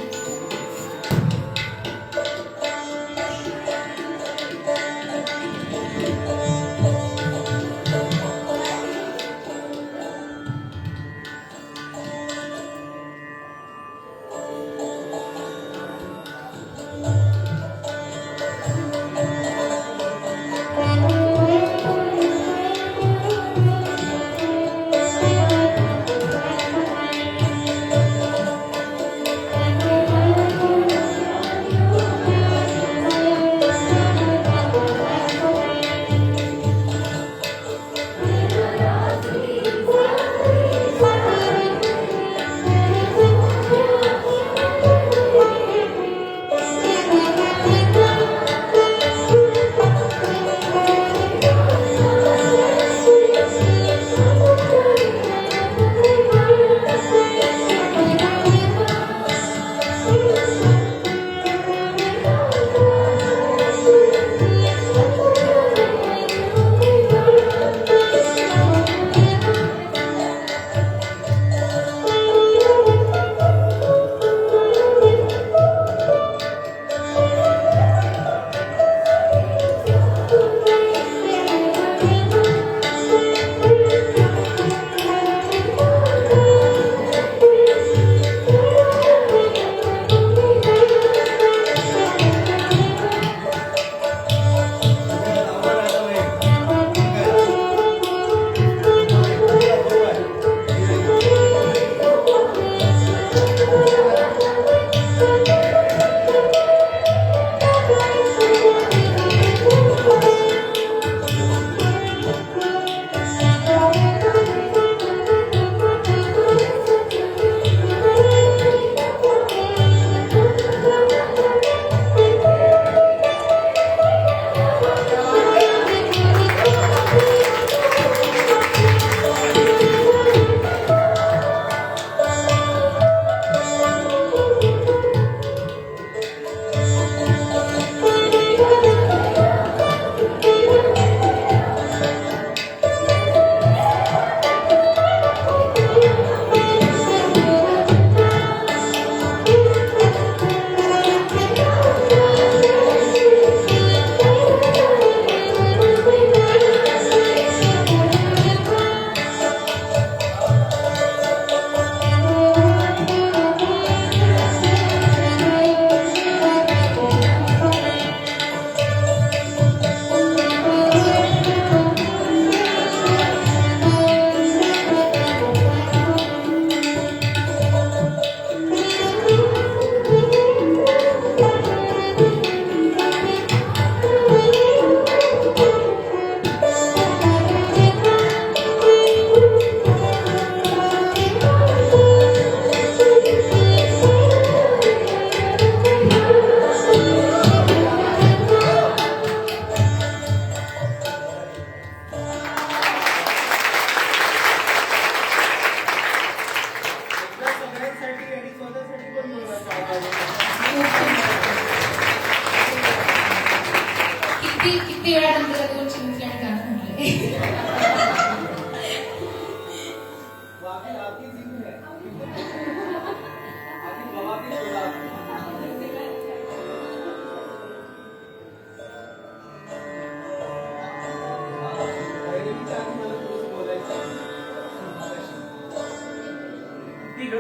किती वेळानंतर दोन चिंचले आणि गाणं म्हटलंय.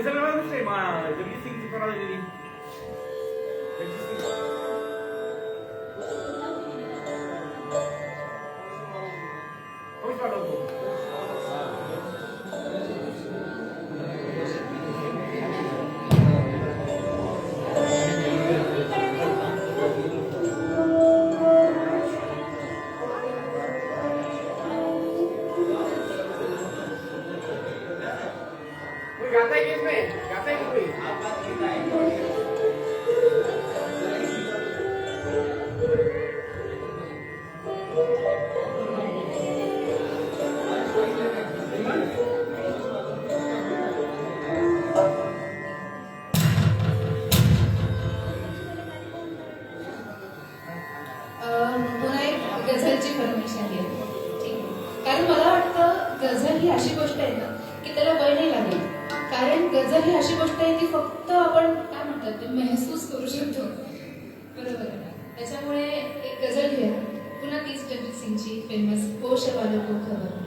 गझल नाही जगजीत सिंगची करायला गेली जगजीत सिंग होय पाठवतो गाता है किसमें गाता है किसमें पुन्हा एक गझलची फरमाईश आली आहे. ठीक आहे. कारण मला वाटतं गझल ही अशी गोष्ट आहे ना की त्याला वय नाही लागेल. कारण गझल ही अशी गोष्ट आहे की फक्त आपण काय म्हणतात ते महसूस करू शकतो. बरोबर आहे ना. त्याच्यामुळे एक गझल घेऊया पुन्हा तीच जगजीत सिंगची फेमस होश वालों को खबर.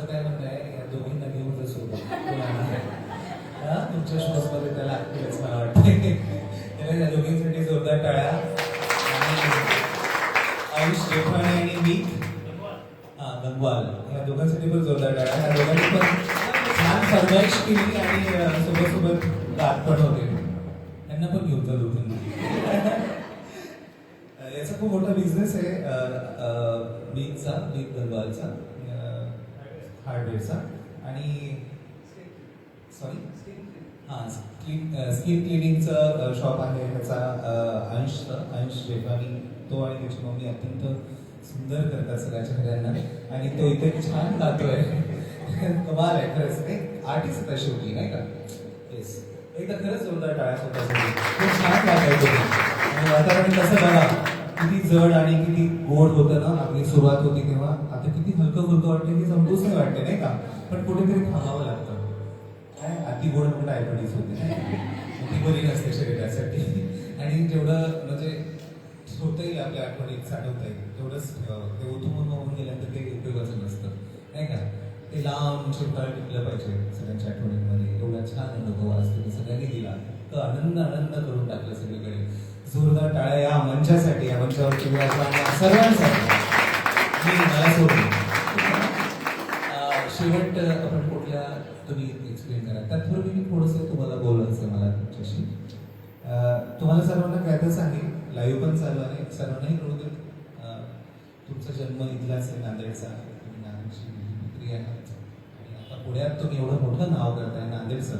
माझं काय म्हणणं आहे, या दोघींना घेऊन सोबत तुमच्या शोज मध्ये त्याला लागतीलच मला वाटतं. त्याला या दोघींसाठी जोरदार टाळ्या. आणि आयुष जेठाणे आणि मी गंगवाल या दोघांसाठी पण जोरदार टाळ्या. या दोघांनी पण छान फरमाईश केली आणि सोबत सोबत गात पण होते. त्यांना पण घेऊन चालू याचा खूप मोठा बिझनेस आहे बीग गंगवालचा, हार्डवेअरचा. आणि सॉरी स्किन क्लिनिंगचं शॉप आहे त्याचा. अंश जेठाणी, तो आणि त्याची मम्मी अत्यंत सुंदर करतात सगळ्याच्या घरांना. आणि तो इथे छान गातोय. कमाल आहे खरंच. एक आर्टिस्ट आहे शेवटी, नाही का? येस, एकदा खरंच जोरदार टाळ्या स्वतःसाठी. खूप छान गाताय तुम्ही. आणि वातावरण कसं बघा, किती जड आणि किती गोड होतं ना आपली सुरुवात होती तेव्हा. आता किती हलकं फुलकं वाटतं की समजूच नाही वाटते, नाही का? पण कुठेतरी थांबावं लागतं. काय अति गोड म्हणजे डायबिटीज होते, ती बरी नसते शरीरासाठी. आणि जेवढं म्हणजे होता येईल आपल्या आठवणीत साठवता येईल तेवढंच ठेवावं. ते ओथून होऊन गेल्यानंतर ते उपयोगाचं नसतं, नाही का? ते लांब चिरकाळ टिकलं पाहिजे सगळ्यांच्या आठवणींमध्ये. एवढा छान अनुभव आज तुम्ही सगळ्यांनी दिला, तर आनंद करून टाकलं सगळीकडे. जोरदार टाळ्या या मंचासाठी, या मंचावरती विराजमान सर्वांसाठी. मी मला सोडून शेवट आपण कुठल्या तुम्ही एक्सप्लेन करा. त्याचबरोबर मी थोडंसं तुम्हाला बोलायचं मला तुमच्याशी. तुम्हाला सर्वांना कळतच आहे, लाईव्ह पण चालू आहे, सर्वांनाही कळू दे. तुमचा जन्म इथलाच आहे, नांदेडचा. तुम्ही नांदेडची पुत्री आहात आणि आता पुण्यात तुम्ही एवढं मोठं नाव करताय नांदेडचं.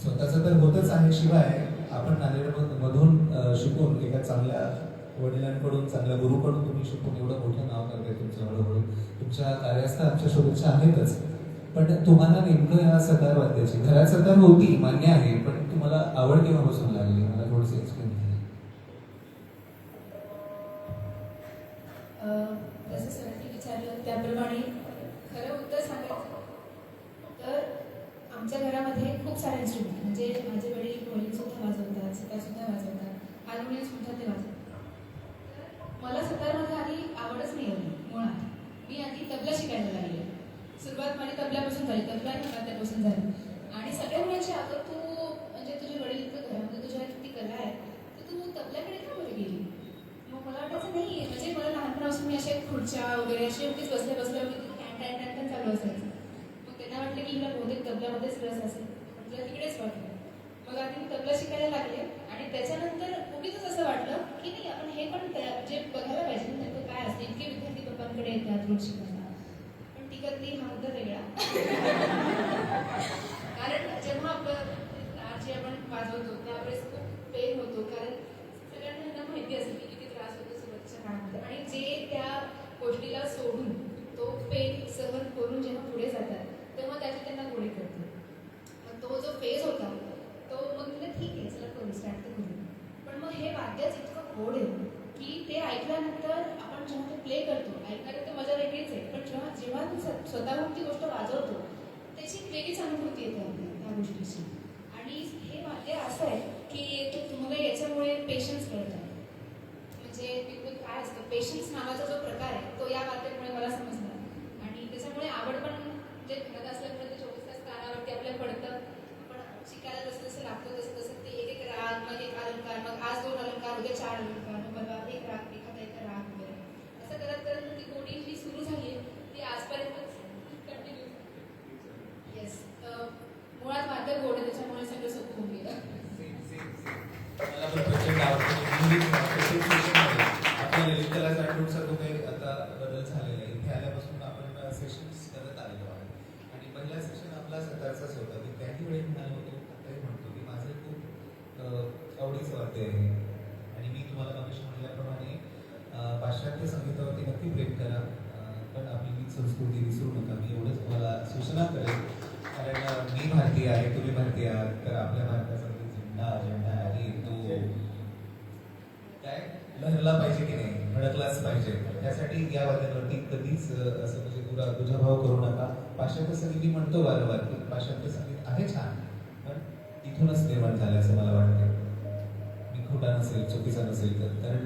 स्वतःचं तर होतच आहे, शिवाय आपण नांदेडमधून शिकून एका चांगल्या वडिलांकडून, चांगल्या गुरुकडून तुम्ही शिकून एवढं मोठं नाव करताय तुमचं हळूहळू. तुमच्या कार्यास आमच्या शुभेच्छा आहेतच. पण तुम्हाला नेमकं या सतार वाद्याची, घरात सतार होती मान्य आहे, पण तुम्हाला आवड केव्हापासून लागली? मला थोडंसं एक्सप्लेन केलं. जसं सरांनी विचारलं त्याप्रमाणे खरं उत्तर सांगायचं तर आमच्या घरामध्ये खूप सारे इन्स्ट्रुमेंट, म्हणजे माझे वडील व्हायोलीन सुद्धा वाजवतात, सितार सुद्धा वाजवतात, हार्मोनियम सुद्धा ते वाजवतात. मला सतारमध्ये आधी आवडच नाही होती मुळात. मी आधी तबला शिकायला लागले. सुरुवात माझी तबल्यापासून झाली, तबला आणि वाद्यापासून झाली. आणि सगळ्या मुलांची आता तू म्हणजे तुझे वडील इतकं घरामध्ये तुझ्या किती कला आहे, तर तू तबल्याकडे का बरं गेली? मग मला वाटायचं नाही, म्हणजे मला लहानपणापासून मी अशा खुर्च्या वगैरे अशी उगीच बसल्या टॅन चालू असायचं. मग त्यांना वाटलं की हिला बहुतेक तबल्यामध्येच रस असेल, तुला तिकडेच वाटलं. मग आधी मी तबला शिकायला लागले आणि त्याच्यानंतर उगीच असं वाटलं की नाही आपण हे पण म्हणजे बघायला पाहिजे नेमकं काय असतं. इतके विद्यार्थी पप्पांकडे येतात रोज शिकायला, पण टिकत नाही हा मुद्दा वेगळा. कारण जेव्हा आपण जे आपण वाजवतो त्यावेळेस खूप पेन होतो, कारण सगळ्यांना माहिती असेल की किती त्रास होतो सुरुवातीच्या काळामध्ये. आणि जे त्या गोष्टीला सोडून तो पेन सहन करून जेव्हा पुढे जातात तेव्हा त्याचे त्यांना गोडे करतात. पण तो जो फेज होता तो मग तिला ठीक आहे चला करू, स्टार्ट तर करू. पण मग हे वाद्यच इतकं गोड आहे की ते ऐकल्यानंतर आपण जेव्हा ते प्ले करतो, ऐकणारे तर मजा वेगळीच आहे, पण जेव्हा तू स्वतःहून ती गोष्ट वाजवतो त्याची एक वेगळीच अनुभूती येते आपल्याला त्या गोष्टीची. आणि हे वाद्य असं आहे की तुम्हाला याच्यामुळे पेशन्स कळतात. म्हणजे काय असतं पेशन्स नावाचा जो प्रकार आहे तो या वाद्यामुळे मला समजला. आणि त्याच्यामुळे आवड पण म्हणजे घरात असल्यामुळे ते 24 तास कानावरती आपल्या पडतं. पण शिकायला जसं जसं लागतं तसं तसं ते एक राग, मग एक अलंकार, मग आज 2 अलंकार, उद्या 4 अलंकार, मग परवा एक राग, एखादा एक राग वगैरे असं करत करत ती गोडी जी सुरू झाली ती आजपर्यंत कंटिन्यू. येस, मुळात वाद्य गोड आहे त्याच्यामुळे सगळं सोपं होऊन गेलं. मला पण प्रचंड आवडतं. आपल्या ललित कला चाटूटचा जो काही आता बदल झालेला आहे, इथे आल्यापासून आपण सेशन्स करत आलेलो आहे. आणि पहिला सेशन आपला सतारचाच होता. मी त्याही वेळी म्हणालो होतो, आताही म्हणतो की माझं खूप आवडीचं वाद्य आहे. आणि मी तुम्हाला मगाशी म्हटल्याप्रमाणे पाश्चात्य संगीतावरती नक्की प्रेम करा, पण आपली संस्कृती विसरू नका. मी एवढंच तुम्हाला सूचना करेन. कारण मी भारतीय आहे, तुम्ही भारतीय आहात, तर आपल्या भारताचा झेंडा आहे तो काय लहरला पाहिजे की नाही, भडकलाच पाहिजे. त्यासाठी या वाद्यांवरती कधीच असं म्हणजे दुजाभाव करू नका. पाश्चात्य संगीत मी म्हणतो वारंवार की पाश्चात्य संगीत आहे छान, पण इथूनच निर्माण झालं असं मला वाटतं. मी खोटा नसेल, चुकीचा नसेल तर. कारण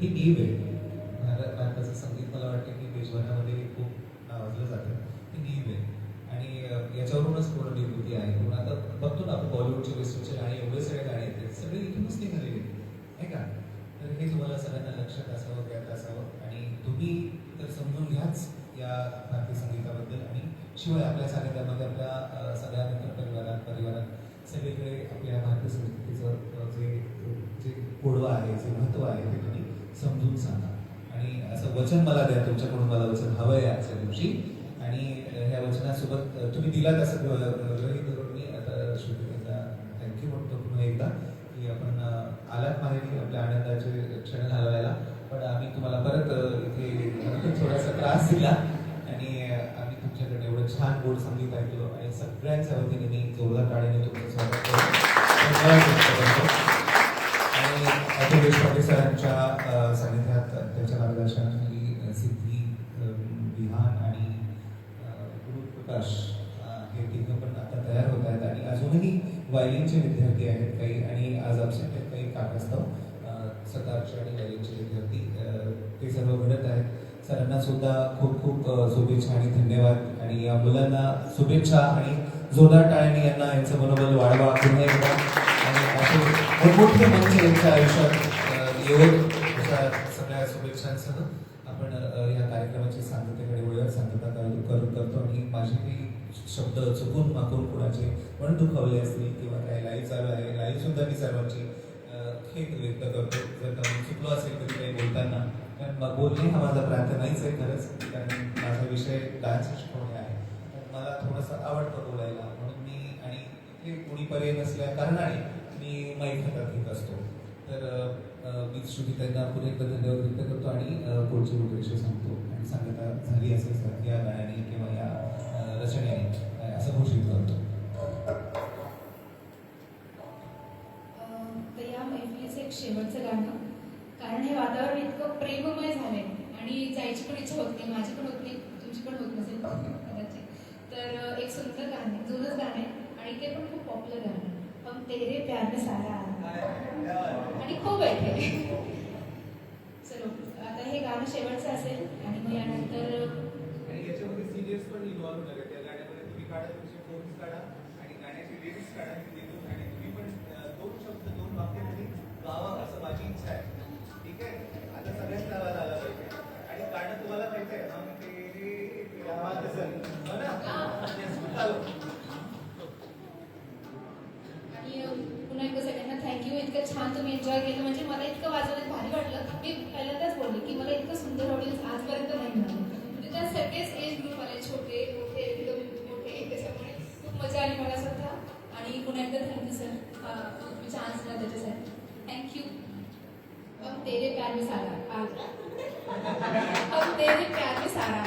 ही नीव आहे भारताचं संगीत. मला वाटतं की देशभरामध्ये खूप नावाजलं जातं. ही नीव आहे. बॉलिवूडचे वेस्टर्नचे गाणे एवढे सगळे गाणे आहेत सगळे इथूनच निघालेले आहे का. तर हे तुम्हाला सगळ्यांना लक्षात असावं, ज्ञात असावं आणि तुम्ही तर समजून घ्याच या भारतीय संगीताबद्दल. आणि शिवाय आपल्या सानिध्यामध्ये आपल्या सगळ्या परिवारात सगळीकडे आपल्या भारतीय संस्कृतीचं जे गोडवा आहे, जे महत्त्व आहे ते तुम्ही समजून सांगा. आणि असं वचन मला द्या, तुमच्याकडून मला वचन हवं आहे आजच्या दिवशी. आणि ह्या वचनासोबत तुम्ही दिलात असं गृहीत धरून मी आता श्रुतीला थँक्यू म्हणतो पुन्हा एकदा की आपण आलात माहेरी आपल्या आनंदाचे क्षण घालवायला. पण आम्ही तुम्हाला परत इथे थोडासा त्रास दिला आणि आम्ही तुमच्याकडे एवढं छान गोड संगीत ऐकलो आणि सगळ्यांच्या वतीने मी जोरदार टाळीने तुमचं स्वागत करतो. आणि अजय देशपांडे सरांच्या सानिध्यात त्यांच्या मार्गदर्शनाखाली सिद्धी, विहान आणि गुरुप्रकाश हे तिघं पण आता तयार होत आहेत आणि अजूनही वायलिनचे विद्यार्थी आहेत काही आणि आज ॲब्सेंट आहेत काही कारणास्तव सतारचे आणि वायलिनचे विद्यार्थी ते सर्व घडत आहेत. सरांना सुद्धा खूप खूप शुभेच्छा आणि धन्यवाद आणि या मुलांना शुभेच्छा आणि जोरदार टाळ्यांनी यांचं मनोबल वाढवा पुन्हा एकदा. आणि असे मोठमोठे मंच यांच्या आयुष्यात येऊन अशा सगळ्या शुभेच्छांसह आपण या कार्यक्रमाची सांगतेकडे वळूया. सांगता करतो आणि माझे काही शब्द चुकून माकून कुणाचे पण दुखावले असतील किंवा काही लाईव्ह चालू आहे लाईव्ह सुद्धा मी सर्वांची खेद व्यक्त करतो जर का चुकलो असेल कधी काही बोलताना. कारण बोलणे हा माझा प्रांत नाहीच आहे खरंच, कारण माझा विषय डान्स शिकवणे आहे. तर मला थोडंसं आवडतं बोलायला म्हणून मी आणि इथे कोणी पर्याय नसल्या कारणाने मी माईक हातात घेत असतो. तर मी श्रुती त्यांना पुन्हा एकदा धन्यवाद व्यक्त करतो आणि पुढची रूपरेषा सांगतो आणि सांगता झाली असेल सर या गाण्याने किंवा या रचनेने असं घोषित करतो. तर या मैफिलीचं एक शेवटचं गाणं, कारण हे वातावरण इतकं प्रेममय झालंय आणि जायची पण इच्छा होत नाही, माझी पण होत नाही, तुमची पण होत नसेल कदाचित. तर एक सुंदर गाणं, जुनंच गाणं आहे आणि ते पण खूप पॉप्युलर गाणं आहे. हम तेरे प्यार में सारा आणि खूप आहे. चलो आता हे गाणं शेवटचं असेल आणि मग यानंतर आणि याच्यामध्ये सिनियर्स पण इन्व्हॉल्व झाले. त्या गाण्यामध्ये तुम्ही काढा, तुमचे फोन्स काढा आणि गाण्याची लिरिक्स काढा आणि तुम्ही पण दोन शब्द दोन वाक्यामध्ये गावा असं माझी इच्छा आहे. ठीक आहे, आता सगळ्याच गावाला आला पाहिजे आणि गाणं तुम्हाला माहिती आहे हम तेरे प्यार हो ना. आणि पुन्हा एकदा सगळ्यांना थँक्यू. इतकं छान तुम्ही एन्जॉय केलं, म्हणजे मला इतकं वाजवण्यात भारी वाटलं. मी पहिल्यांदाच बोलले की मला इतकं सुंदर ऑडियन्स आजपर्यंत नाही मिळालं. म्हणजे त्या सगळेच एज ग्रुप आले, छोटे मोठे एकदम मोठे, त्याच्यामुळे खूप मजा आली मला सुद्धा. आणि पुन्हा एकदा थँक्यू सर, तुम्ही चान्स दिला त्याच्यासाठी. थँक्यू. हम तेरे प्यार में सारा हम तेरे प्यार में सारा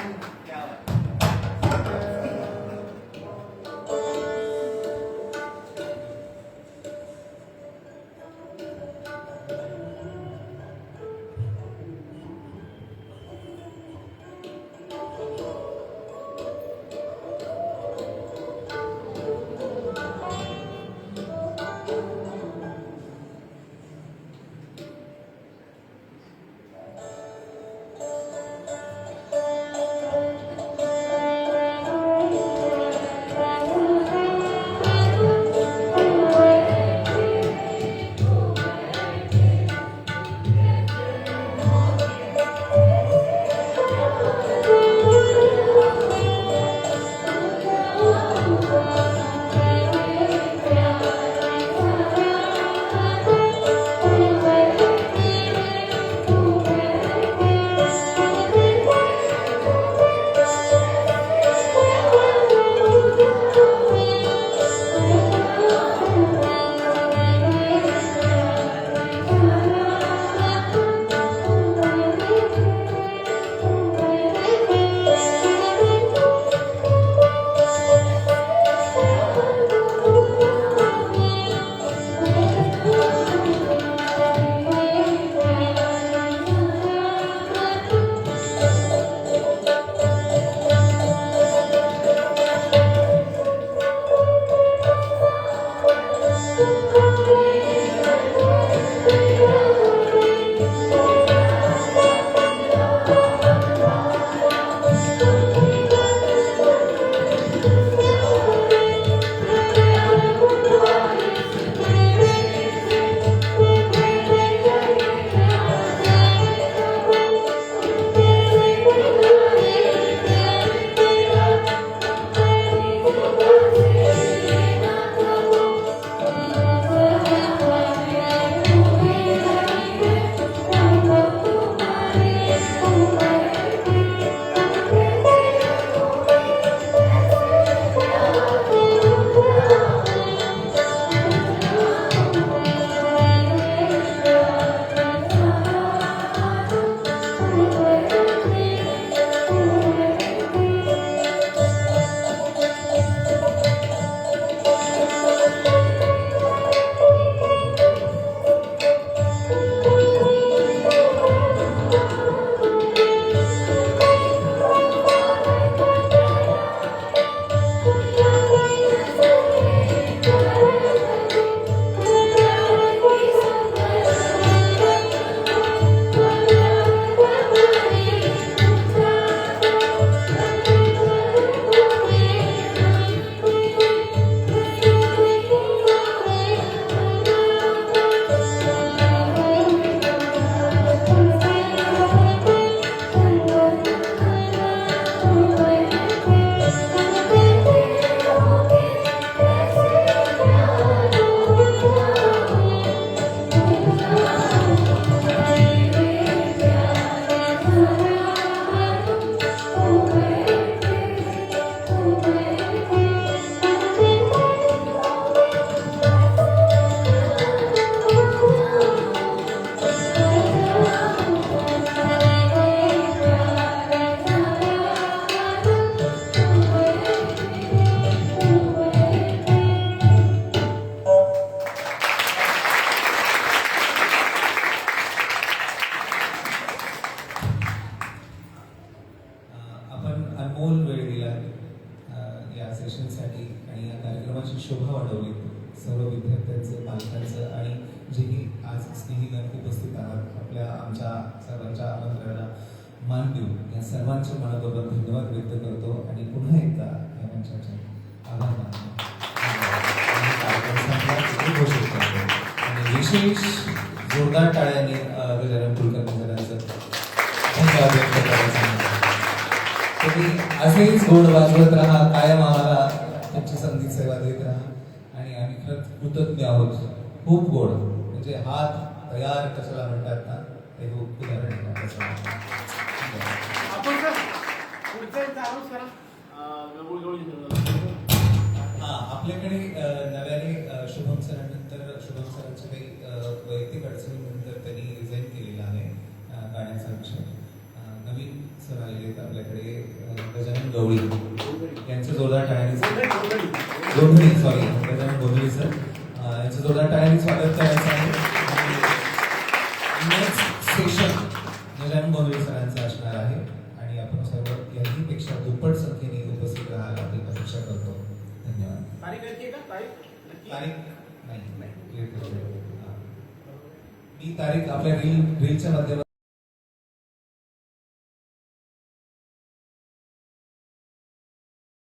सेशनसाठी आणि या कार्यक्रमाची शोभा वाढवली सर्व विद्यार्थ्यांचं, पालकांचं आणि जेही आज स्नेहीगण उपस्थित आहात, आमच्या सर्वांच्या आमंत्रणाला मान देऊन या सर्वांचे मनापूर्वक धन्यवाद व्यक्त करतो आणि पुन्हा एकदा या मंचाचे आभार मानतो आणि कार्यक्रम संपला हे घोषित करतो आणि विशेष जोरदार टाळ्यांनी गजानन कुलकर्णी सरांचं धन्यवाद व्यक्त करायचं. तुम्ही असेच गोड वाजवत राहा, कायम आम्हाला तुमची संगीत सेवा देत राहा आणि आम्ही खरंच कृतज्ञ आहोत. खूप गोड म्हणजे हात तयार कशाला म्हणतात ना, ते खूप उदाहरण आहे तसं. आपण सर पुढचं एक चालूच करा हा, आपल्याकडे नव्याने शुभम सरांनंतर शुभम सरांच्या काही वैयक्तिक अडचणीनंतर त्यांनी रिझाईन केलेला आहे गाण्याचा विषय. नवीन सर आलेले आहेत आपल्याकडे गजानन गवळी यांचं जोरदार टाळ्यांनी गोंधळी सॉरी गजानन गोंधळी सर यांचं जोरदार टाळ्यांनी स्वागत करायचं आहे. नेक्स्ट सेशन गजानन गोंधळी सरांचं असणार आहे आणि आपण सर्व याहीपेक्षा दुप्पट संख्येने उपस्थित राहायला आपली अपेक्षा करतो. धन्यवाद. तारीख नक्की का तारीख तारीख नाही, मी तारीख आपल्या रीलच्या माध्यमातून